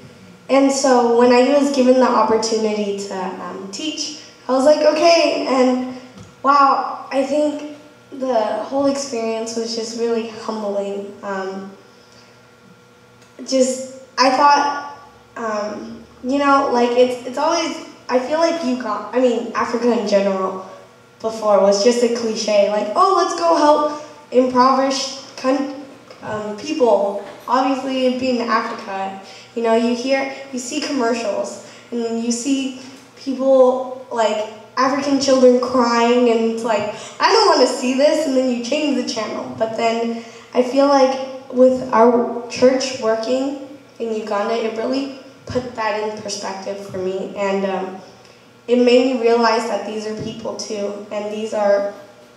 And so when I was given the opportunity to teach, I was like, okay, and wow, I think the whole experience was just really humbling. I thought, you know, like it's always, I feel like Africa in general before was just a cliche, like, oh, let's go help impoverished people. Obviously, being Africa, you know, you see commercials, and you see people, like, African children crying, and it's like, I don't want to see this, and then you change the channel. But then I feel like with our church working in Uganda, it really put that in perspective for me, and it made me realize that these are people too, and these are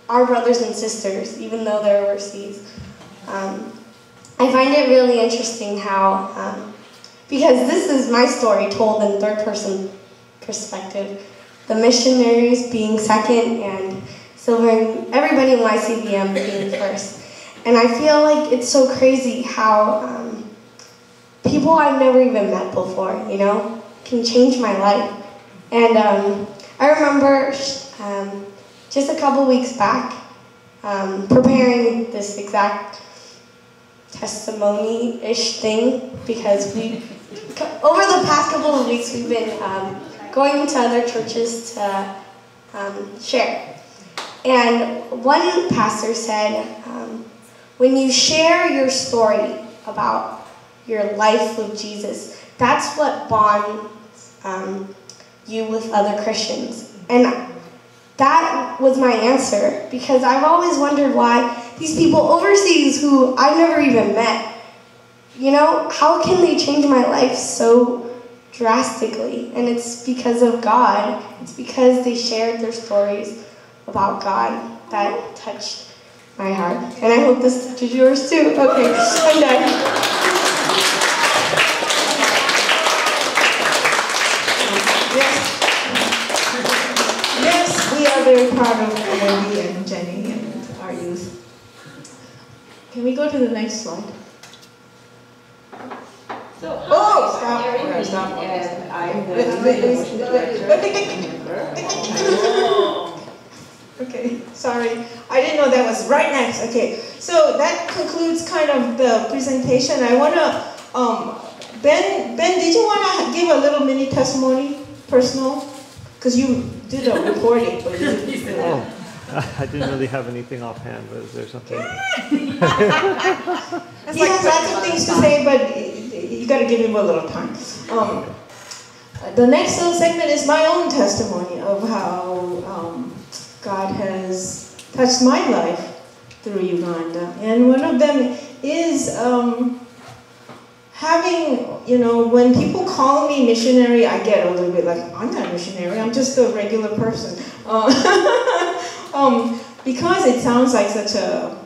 our brothers and sisters, even though they're overseas. I find it really interesting how, because this is my story told in third-person perspective, the missionaries being second and Silver, everybody in YCBM being first. And I feel like it's so crazy how people I've never even met before, you know, can change my life. And I remember just a couple weeks back preparing this exact testimony-ish thing, because over the past couple of weeks we've been going to other churches to share. And one pastor said, when you share your story about your life with Jesus, that's what bonds you with other Christians. And that was my answer, because I've always wondered why these people overseas who I've never even met, you know, how can they change my life so drastically? And it's because of God. It's because they shared their stories about God that touched my heart. And I hope this touches yours too. Okay, I'm done. Very proud of Wendy and Jenny and our youth. Can we go to the next slide? So, stop. And I'm the Okay, sorry. I didn't know that was right next. Okay, so that concludes kind of the presentation. I want to, Ben, did you want to give a little mini testimony, personal? Because you did a reporting, but you didn't do that. I didn't really have anything offhand, but is there something? He has lots of things to say, but you got to give him a little time. The next little segment is my own testimony of how God has touched my life through Uganda. And one of them is having, you know, when people call me missionary, I get a little bit like, I'm not a missionary, I'm just a regular person. Because it sounds like such a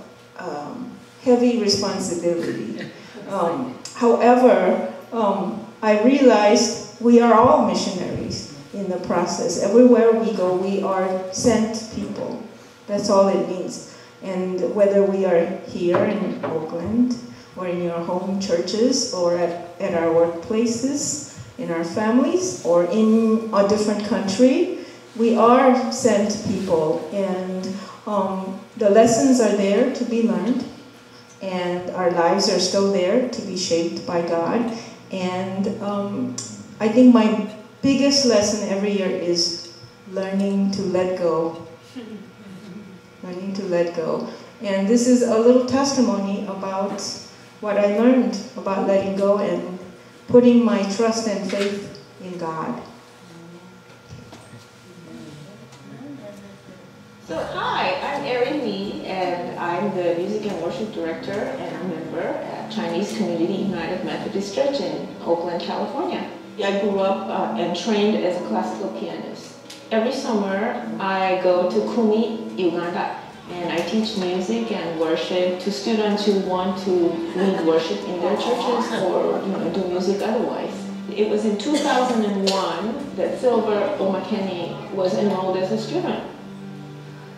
heavy responsibility. However, I realized we are all missionaries in in the process. Everywhere we go, we are sent people. That's all it means. And whether we are here in Oakland, or in your home churches, or at our workplaces, in our families, or in a different country, we are sent people. And the lessons are there to be learned, and our lives are still there to be shaped by God. And I think my biggest lesson every year is learning to let go. Learning to let go. And this is a little testimony about what I learned about letting go and putting my trust and faith in God. So hi, I'm Erin Lee, and I'm the Music and Worship Director and a member at Chinese Community United Methodist Church in Oakland, California. I grew up and trained as a classical pianist. Every summer, I go to Kumi, Uganda, and I teach music and worship to students who want to lead worship in their churches or do music otherwise. It was in 2001 that Silver Omakeni was enrolled as a student.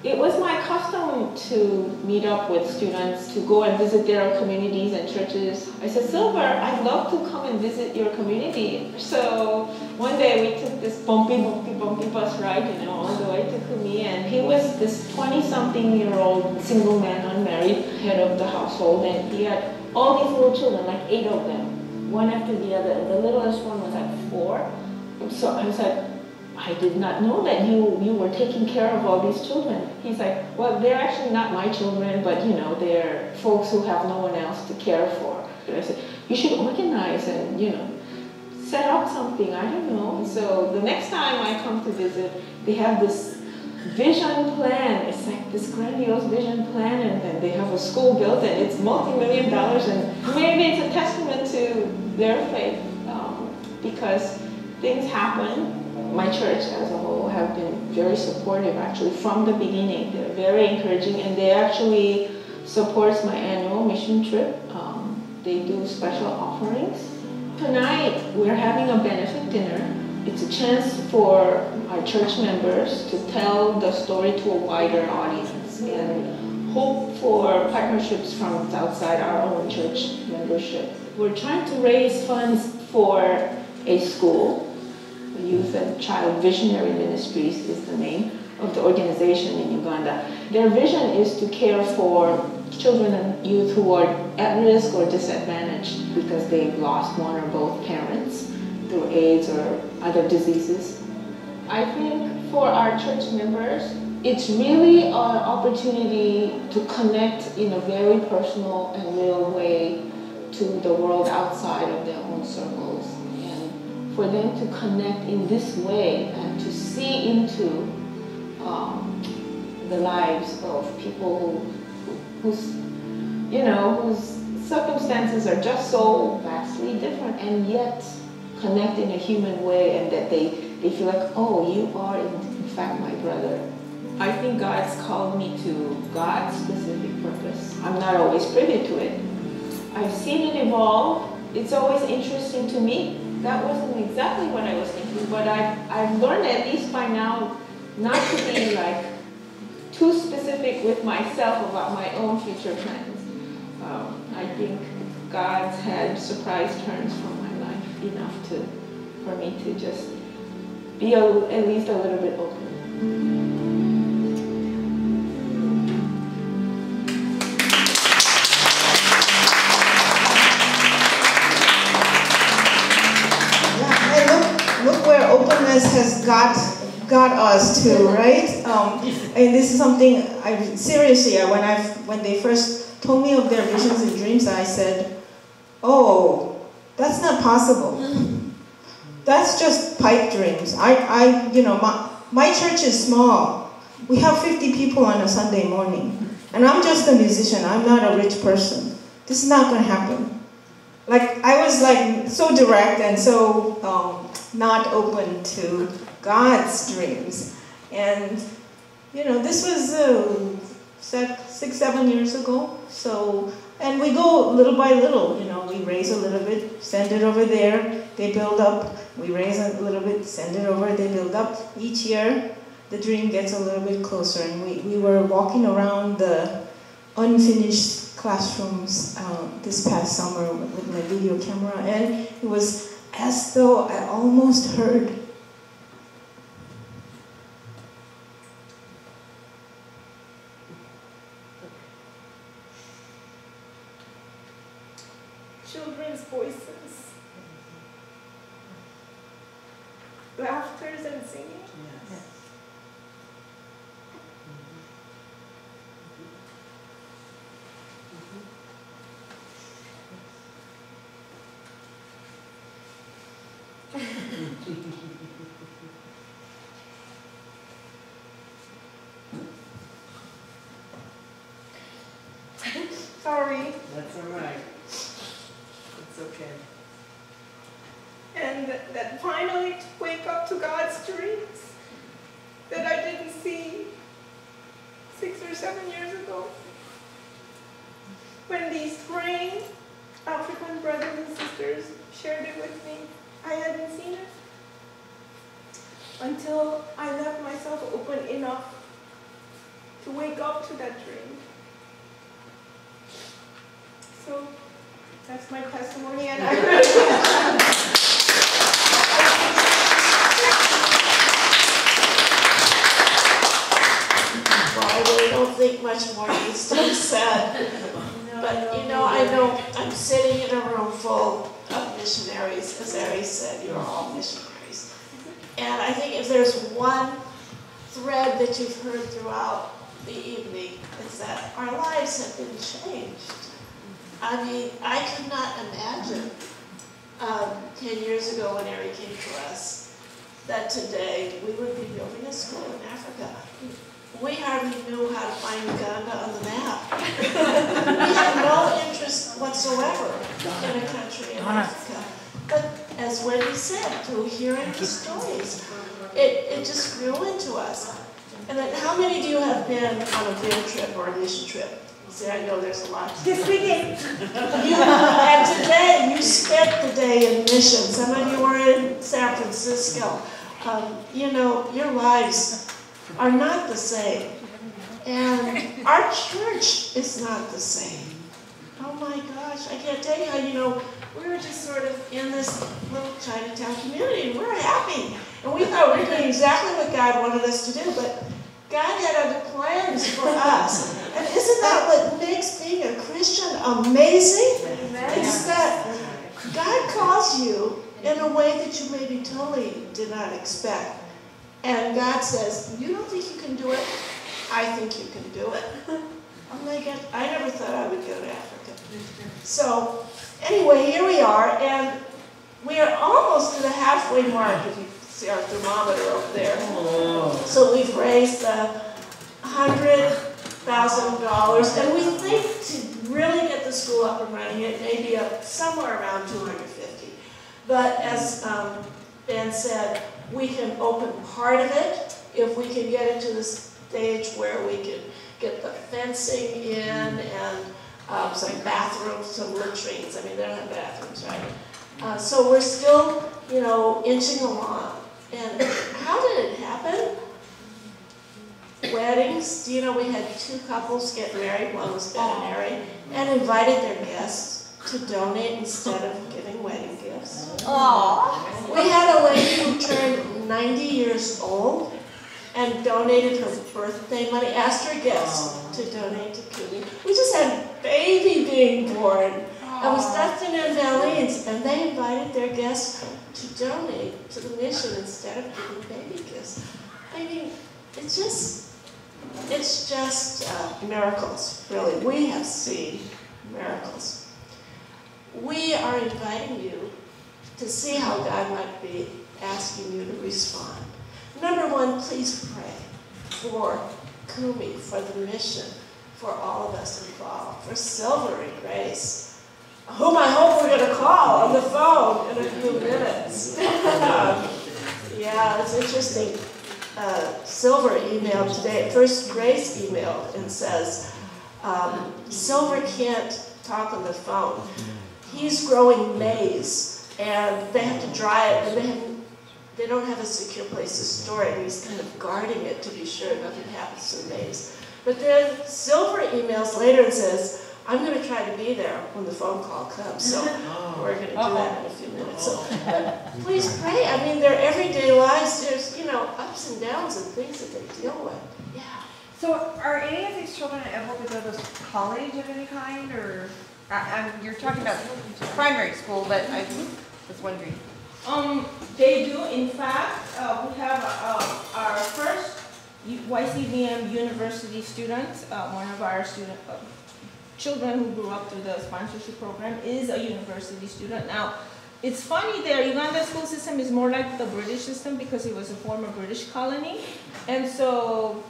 It was my custom to meet up with students to go and visit their communities and churches. I said, Silver, I'd love to come and visit your community. So one day we took this bumpy bus ride, all the way to Kumi, and he was this 20-something-year-old single man, unmarried, head of the household, and he had all these little children, like 8 of them, one after the other. And the littlest one was like 4. So I was like, I did not know that you were taking care of all these children. He's like, well, they're actually not my children, but they're folks who have no one else to care for. And I said, you should organize and, set up something, I don't know. And so the next time I come to visit, they have this vision plan. It's like this grandiose vision plan, and then they have a school built, and it's multi-million dollars, and maybe it's a testament to their faith, because things happen. My church as a whole have been very supportive actually from the beginning. They're very encouraging, and they actually support my annual mission trip. They do special offerings. Tonight we're having a benefit dinner. It's a chance for our church members to tell the story to a wider audience and hope for partnerships from outside our own church membership. We're trying to raise funds for a school. Youth and Child Visionary Ministries is the name of the organization in Uganda. Their vision is to care for children and youth who are at risk or disadvantaged because they've lost one or both parents through AIDS or other diseases. I think for our church members, it's really an opportunity to connect in a very personal and real way to the world outside of their own circles. For them to connect in this way and to see into the lives of people whose circumstances are just so vastly different, and yet connect in a human way, and that they feel like, oh, you are in fact my brother. I think God's called me to God's specific purpose. I'm not always privy to it. I've seen it evolve. It's always interesting to me. That wasn't exactly what I was thinking, but I've learned at least by now not to be like too specific with myself about my own future plans. I think God's had surprise turns from my life enough for me to just be at least a little bit open. Look where openness has got us to, right? And this is something when they first told me of their visions and dreams, I said, oh, that's not possible. That's just pipe dreams. My church is small. We have 50 people on a Sunday morning, and I'm just a musician. I'm not a rich person. This is not going to happen. I was so direct and so not open to God's dreams. And, this was 6, 7 years ago. So, and we go little by little, you know, we raise a little bit, send it over there, they build up. We raise a little bit, send it over, they build up. Each year, the dream gets a little bit closer. And we were walking around the unfinished classrooms this past summer with my video camera, and it was as though I almost heard children's voices, laughter and singing. Yes. Sorry. That's all right. It's okay. And that finally to wake up to God's dreams that I didn't see 6 or 7 years ago. When these praying African brothers and sisters shared it with me, I hadn't seen it until I left myself open enough to wake up to that dream. So that's my testimony, and I I really don't think much more needs to be said. But you know, I know I'm sitting in a room full of missionaries. As Ari said, you're all missionaries. And I think if there's one thread that you've heard throughout the evening, it's that our lives have been changed. I mean, I could not imagine 10 years ago when Ari came to us that today we would be building a school in Africa. We hardly knew how to find Uganda on the map. We had no interest whatsoever in a country in Africa. But as Wendy said, through hearing the stories, it just grew into us. And then how many of you have been on a field trip or a mission trip? See, I know there's a lot. Yes, we did. And today, you spent the day in mission. Some of you were in San Francisco. You know, your lives are not the same. And our church is not the same. Oh my gosh, I can't tell you how, you know, we were just sort of in this little Chinatown community, and we were happy. And we thought we were doing exactly what God wanted us to do, but God had other plans for us. And isn't that what makes being a Christian amazing? It's that God calls you in a way that you maybe totally did not expect. And God says, you don't think you can do it? I think you can do it. Oh my God, I never thought I would go to Africa. So anyway, here we are, and we are almost to the halfway mark, if you see our thermometer over there. So we've raised $100,000, and we think to really get the school up and running, it may be up somewhere around 250. But as Ben said, we can open part of it if we can get it to the stage where we can get the fencing in and some bathrooms, some latrines. I mean, they don't have bathrooms, right? So we're still, you know, inching along. And how did it happen? Weddings. Do you know we had 2 couples get married, one was Ben and Ari, and invited their guests to donate instead of giving wedding gifts. Aww. We had a lady who turned 90 years old and donated her birthday money, asked her guests to donate to Kumi. We just had a baby being born. And we started in Valines, and they invited their guests to donate to the mission instead of giving baby gifts. I mean, it's just miracles, really. We have seen miracles. We are inviting you to see how God might be asking you to respond. Number 1, please pray for Kumi, for the mission, for all of us involved, for Silver and Grace, whom I hope we're going to call on the phone in a few minutes. Yeah, it's interesting. Silver emailed today, first Grace emailed and says, Silver can't talk on the phone. He's growing maize, and they have to dry it, and they don't have a secure place to store it, and he's kind of guarding it to be sure nothing happens to the maize. But then Silver emails later and says, I'm going to try to be there when the phone call comes, so we're going to do that in a few minutes. So, please pray. I mean, their everyday lives, there's, ups and downs and things that they deal with. Yeah. So are any of these children able to go to college of any kind, or you're talking about primary school, but I was wondering. They do. In fact, we have our first YCVM university student, one of our children who grew up through the sponsorship program is a university student. Now, it's funny there, Uganda school system is more like the British system because it was a former British colony. And so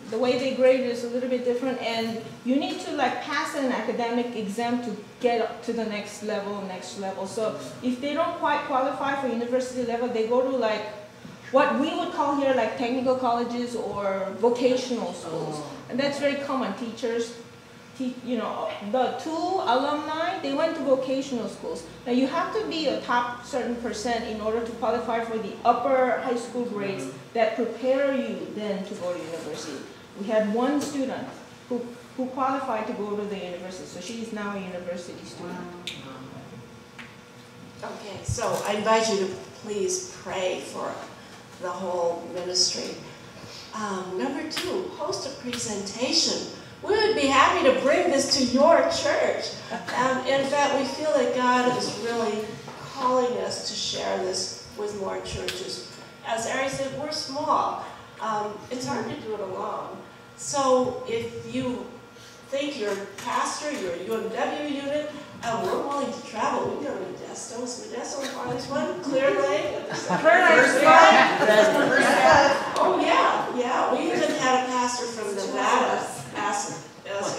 the way they grade is a little bit different, and you need to pass an academic exam to get up to the next level. So if they don't quite qualify for university level, they go to what we would call here technical colleges or vocational schools. And that's very common. Teachers, the two alumni, they went to vocational schools. Now you have to be a top certain percent in order to qualify for the upper high school grades that prepare you then to go to university. We had one student who qualified to go to the university, so she is now a university student. Okay, so I invite you to please pray for the whole ministry. Number 2, host a presentation. We would be happy to bring this to your church. In fact, we feel that God is really calling us to share this with more churches. As Ari said, we're small. It's hard to do it alone. So if you think your pastor, your UMW unit, we're willing to travel. We go to Modesto. Is Modesto the farthest one? Clear Lake? Clear Lake's fun. Oh, yeah. We even had a pastor from Nevada ask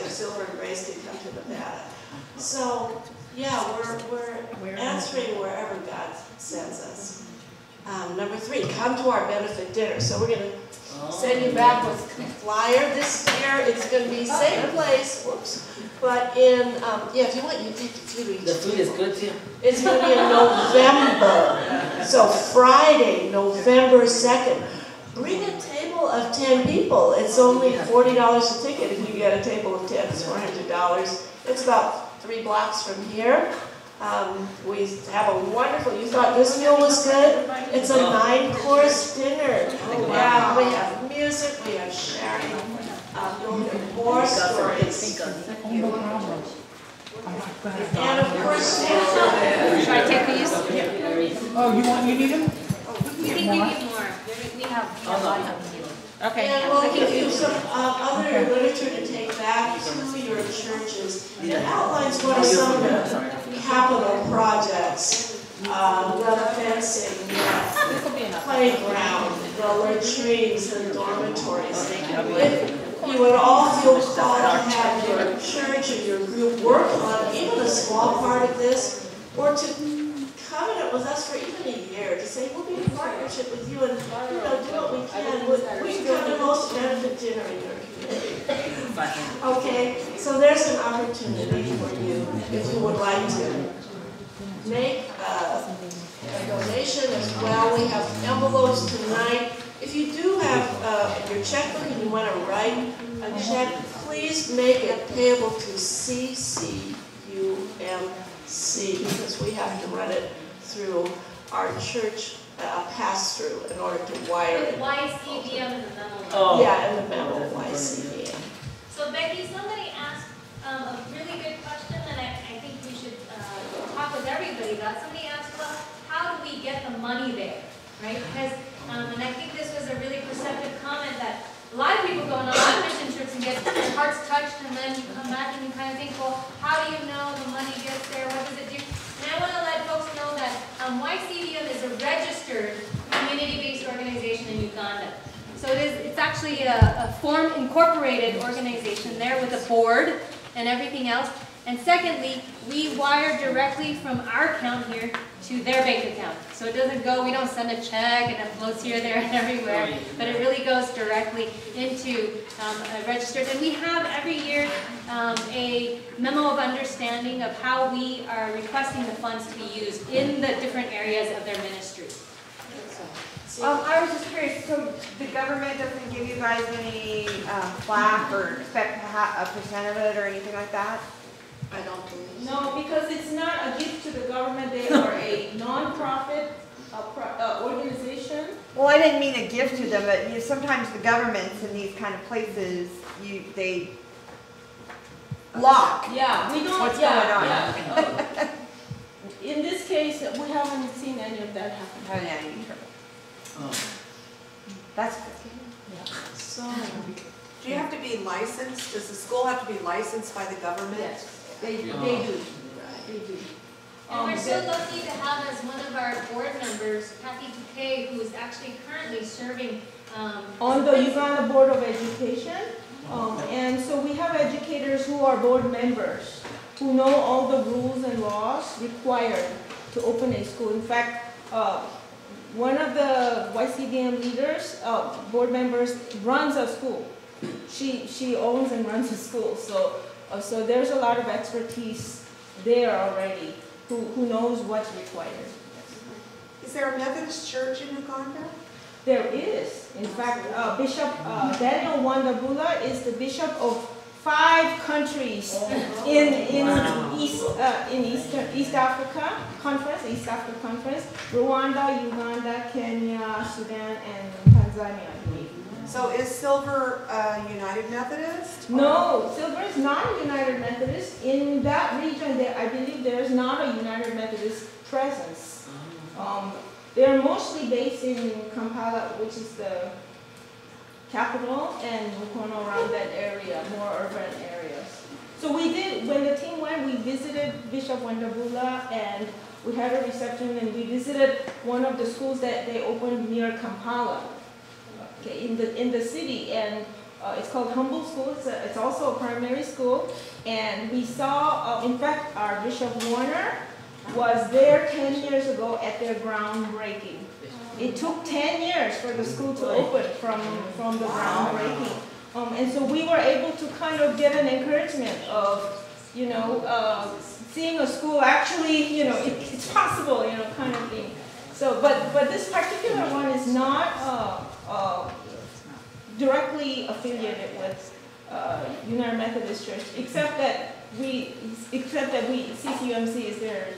if Silver and Grace could come to Nevada. So, yeah, we're answering wherever God sends us. Number 3, come to our benefit dinner. So we're going to send you back with a flyer. This year it's going to be same place, but in, if you want, you take the food. The food is good too. It's going to be in November. So Friday, November 2nd. Bring a table of 10 people. It's only $40 a ticket if you get a table of 10. It's $400. It's about 3 blocks from here. We have a wonderful, you thought this meal was good? It's a 9-course dinner. Yeah, we have music, we have sharing. You'll hear more stories. And of course, should I take these? Oh, you need them? We can give you more. We have lots of them. Okay. And we'll give you some other literature to take back to your churches. It outlines what are some of the capital projects, the fencing, the playground, the latrines, and dormitories. If you would all feel called to have your church or your group work on even a small part of this, or to covenant with us for even a year, to say we'll be in partnership with you and do what we can. We can come to most benefit dinner in your community. Okay, so there's an opportunity for you if you would like to make a donation as well. We have envelopes tonight. If you do have your checkbook and you want to write a check, please make it payable to CCUMC because we have to run it through our church pass-through in order to wire it. YCVM in the memo. Oh. Yeah, in the memo, YCVM. So Becky, somebody asked a really good question, and I think we should talk with everybody about. Somebody asked, well, how do we get the money there, right? Because, and I think this was a really perceptive comment that a lot of people go on a lot of mission trips and get their hearts touched, and then you come back and you kind of think, well, how do you know the money gets there? What does it do? And I want to let folks know that YCVM is a registered community-based organization in Uganda. So it's actually a form incorporated organization there with a board and everything else. And secondly, we wire directly from our account here to their bank account. So it doesn't go, we don't send a check and it floats here, there, and everywhere, but it really goes directly into a registered. And we have every year a memo of understanding of how we are requesting the funds to be used in the different areas of their ministry. I was just curious, so the government doesn't give you guys any plaque or expect to have a percent of it or anything like that? I don't believe so. No, because it's not a gift to the government. They are a non-profit organization. Well, I didn't mean a gift to them, but sometimes the governments in these kind of places, they block. Yeah, we don't. What's going on? Yeah. In this case, we haven't seen any of that happen. Haven't had any trouble. That's good. Yeah. So, do you have to be licensed? Does the school have to be licensed by the government? Yes, they do. They do. And we're so lucky to have as one of our board members, Kathy Touquet, who is actually currently serving on the Uganda Board of Education. And so we have educators who are board members, who know all the rules and laws required to open a school. In fact, one of the YCDM leaders, board members, runs a school. She owns and runs a school. So there's a lot of expertise there already who knows what's required. Is there a Methodist church in Uganda? There is. In fact, Bishop Daniel Wandabula is the bishop of 5 countries in East Africa Conference, Rwanda, Uganda, Kenya, Sudan, and Tanzania, I believe. So is Silver United Methodist? No, Silver is not a United Methodist. In that region, I believe there's not a United Methodist presence. They're mostly based in Kampala, which is the capital, and Mukono around that area, more urban areas. So we did, when the team went, we visited Bishop Wandabula, and we had a reception, and we visited one of the schools that they opened near Kampala, okay, in the city, and it's called Humble School. It's also a primary school, and we saw, in fact, our Bishop Warner was there 10 years ago at their groundbreaking. It took 10 years for the school to open from the groundbreaking. And so we were able to kind of get an encouragement of, seeing a school actually, it's possible, kind of thing. So, but this particular one is not directly affiliated with United Methodist Church, except that CCUMC is their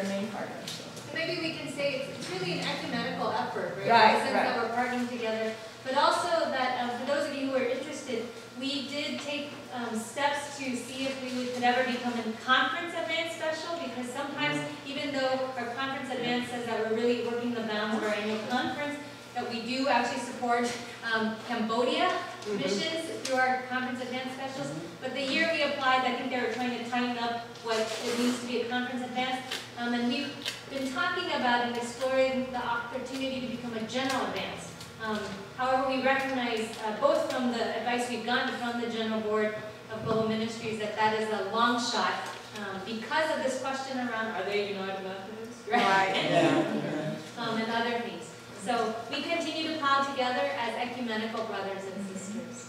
main partner. So. Maybe we can say it's really an ecumenical effort, right? Right, in the sense that we're partnering together, but also that for those of you who are interested, we did take steps to see if we could ever become a conference advance special, because sometimes, even though our conference advance says that we're really working the bounds of our annual conference, that we do actually support Cambodia missions through our conference advance specials. But the year we applied, I think they were trying to tighten up what it means to be a conference advance. And we've been talking about and exploring the opportunity to become a general advance. However, we recognize both from the advice we've gotten from the General Board of Global Ministries that is a long shot because of this question around, are they United Methodists? Right. And other things. So we continue to pile together as ecumenical brothers and sisters.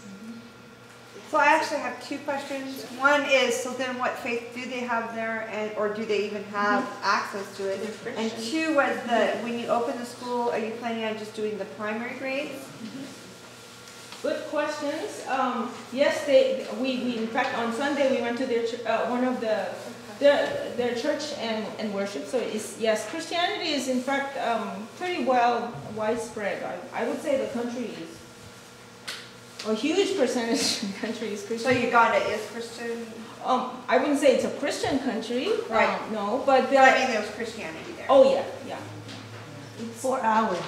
So I actually have 2 questions. One is, so then what faith do they have there, or do they even have access to it? And 2 was when you open the school, are you planning on just doing the primary grades? Good questions. Yes, we in fact on Sunday we went to their one of their church and worship. So yes, Christianity is in fact pretty widespread. I would say the country is. A huge percentage of the country is Christian. So Uganda is Christian? I wouldn't say it's a Christian country. Right. No, but there's Christianity there. Oh yeah. 4 hours.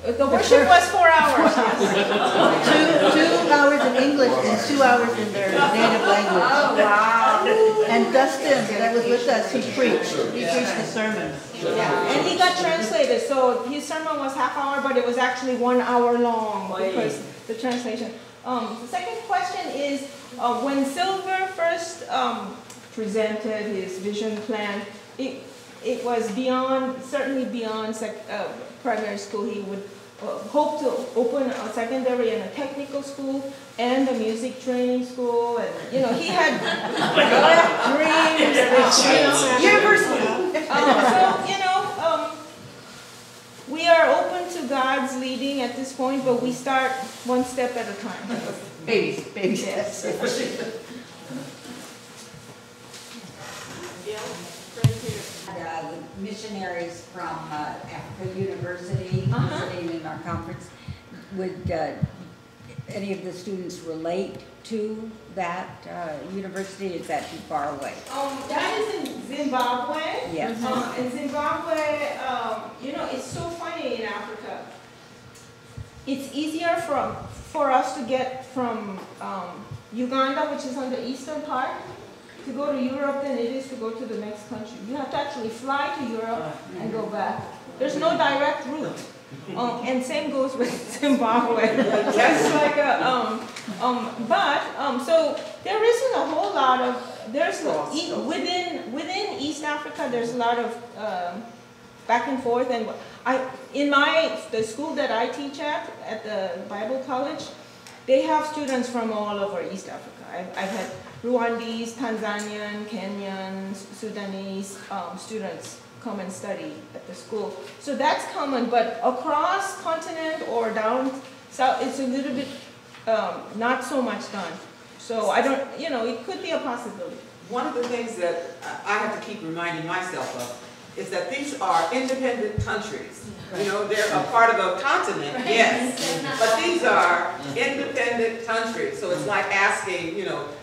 The worship was 4 hours. Yes. 2 hours in English and 2 hours in their native language. Oh wow! And Dustin, that was with us, he preached. He preached the sermon. Yeah, and he got translated. So his sermon was half hour, but it was actually 1 hour long because the translation. The second question is when Silver first presented his vision plan. It was beyond, certainly beyond primary school. He would hope to open a secondary and a technical school and a music training school, and he had dreams. University. We are open to God's leading at this point, but we start one step at a time. Baby Yes. steps. The missionaries from Africa University visiting in our conference. Would any of the students relate to that university? Is that too far away? That is in Zimbabwe. Yes. In Zimbabwe, it's so funny in Africa. It's easier for us to get from Uganda, which is on the eastern part, to go to Europe than it is to go to the next country. You have to actually fly to Europe and go back. There's no direct route. And same goes with Zimbabwe. It's like so there isn't a whole lot of, within East Africa, there's a lot of back and forth. And the school that I teach at the Bible College, they have students from all over East Africa. I've had Rwandese, Tanzanian, Kenyan, Sudanese students come and study at the school. So that's common, but across continent or down south, it's a little bit not so much done. So I don't, it could be a possibility. One of the things that I have to keep reminding myself of is that these are independent countries. They're a part of a continent, yes, but these are independent countries. So it's like asking,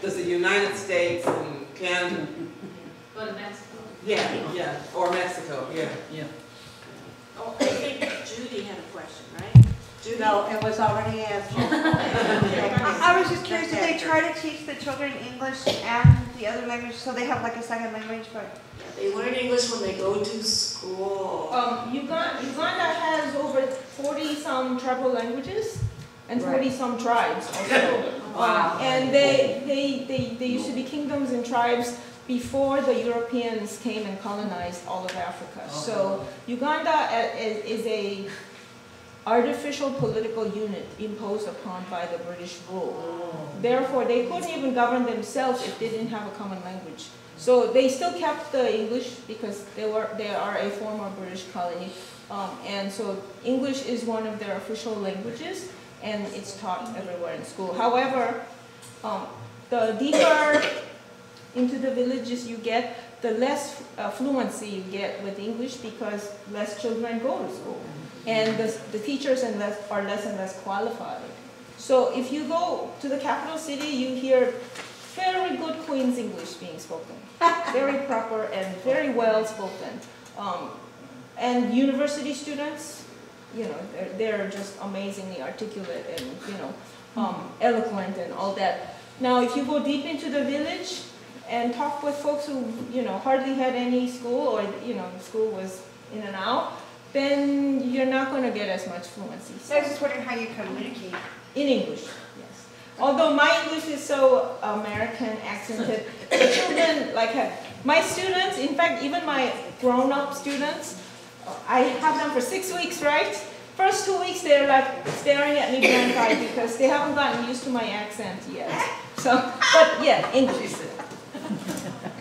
does the United States and Canada Go to Mexico. Yeah, or Mexico, yeah. Oh, I think Judy had a question, right? Judy? No, it was already answered. I was just curious, did they try to teach the children English and the other language, so they have like a second language, but... They learn English when they go to school. Uganda has over 40-some tribal languages and 40-some tribes also. Wow. And they used to be kingdoms and tribes before the Europeans came and colonized all of Africa. So Uganda is a artificial political unit imposed upon by the British rule. Therefore, they couldn't even govern themselves if they didn't have a common language. So they still kept the English because they are a former British colony. And so English is one of their official languages, and it's taught everywhere in school. However, the deeper into the villages you get, the less fluency you get with English because less children go to school. And the teachers are less and less qualified. So if you go to the capital city, you hear very good Queen's English being spoken. Very proper and very well spoken. And university students, they're just amazingly articulate and, eloquent and all that. Now, if you go deep into the village and talk with folks who, hardly had any school or, school was in and out, then you're not going to get as much fluency. So I was just wondering how you communicate. In English, yes. Although my English is so American accented, the children my students, in fact, even my grown-up students, I have them for 6 weeks, right? First 2 weeks, they're like staring at me blank-eyed because they haven't gotten used to my accent yet. So, but yeah, English.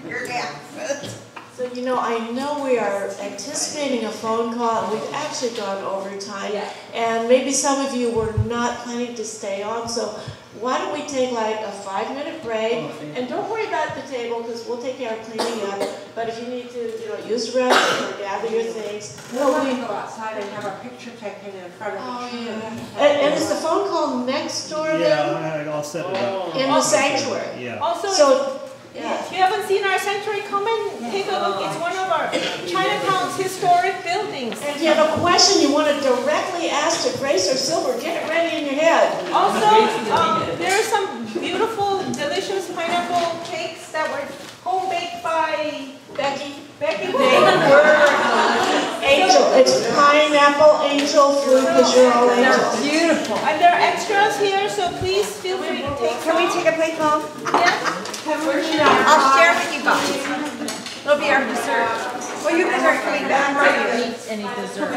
Your accent. So, I know we are anticipating a phone call, and we've actually gone over time. Yeah. And maybe some of you were not planning to stay on, so why don't we take like a 5-minute break? And don't worry about the table, because we'll take care of cleaning up. But if you need to, use the restroom or gather your things. We'll go outside and have our picture taken in front of the tree. And is the phone call next door then? Yeah, I'll set it up. In the sanctuary? Yeah. Also, if you haven't seen our sanctuary, come and take a look. It's one of our Chinatown's historic buildings. And if you have a question you want to directly ask to Grace or Silver, get it ready in your head. Also, there are some beautiful, delicious pineapple cakes that were home baked by Becky. Becky. Angel. It's pineapple angel fruit because you're all angels. Beautiful. And there are extras here, so please feel free to take some. Can we take a plate home? Yeah. I'll share with you guys. It'll be our dessert. Well, you guys aren't coming back, are you? Any dessert.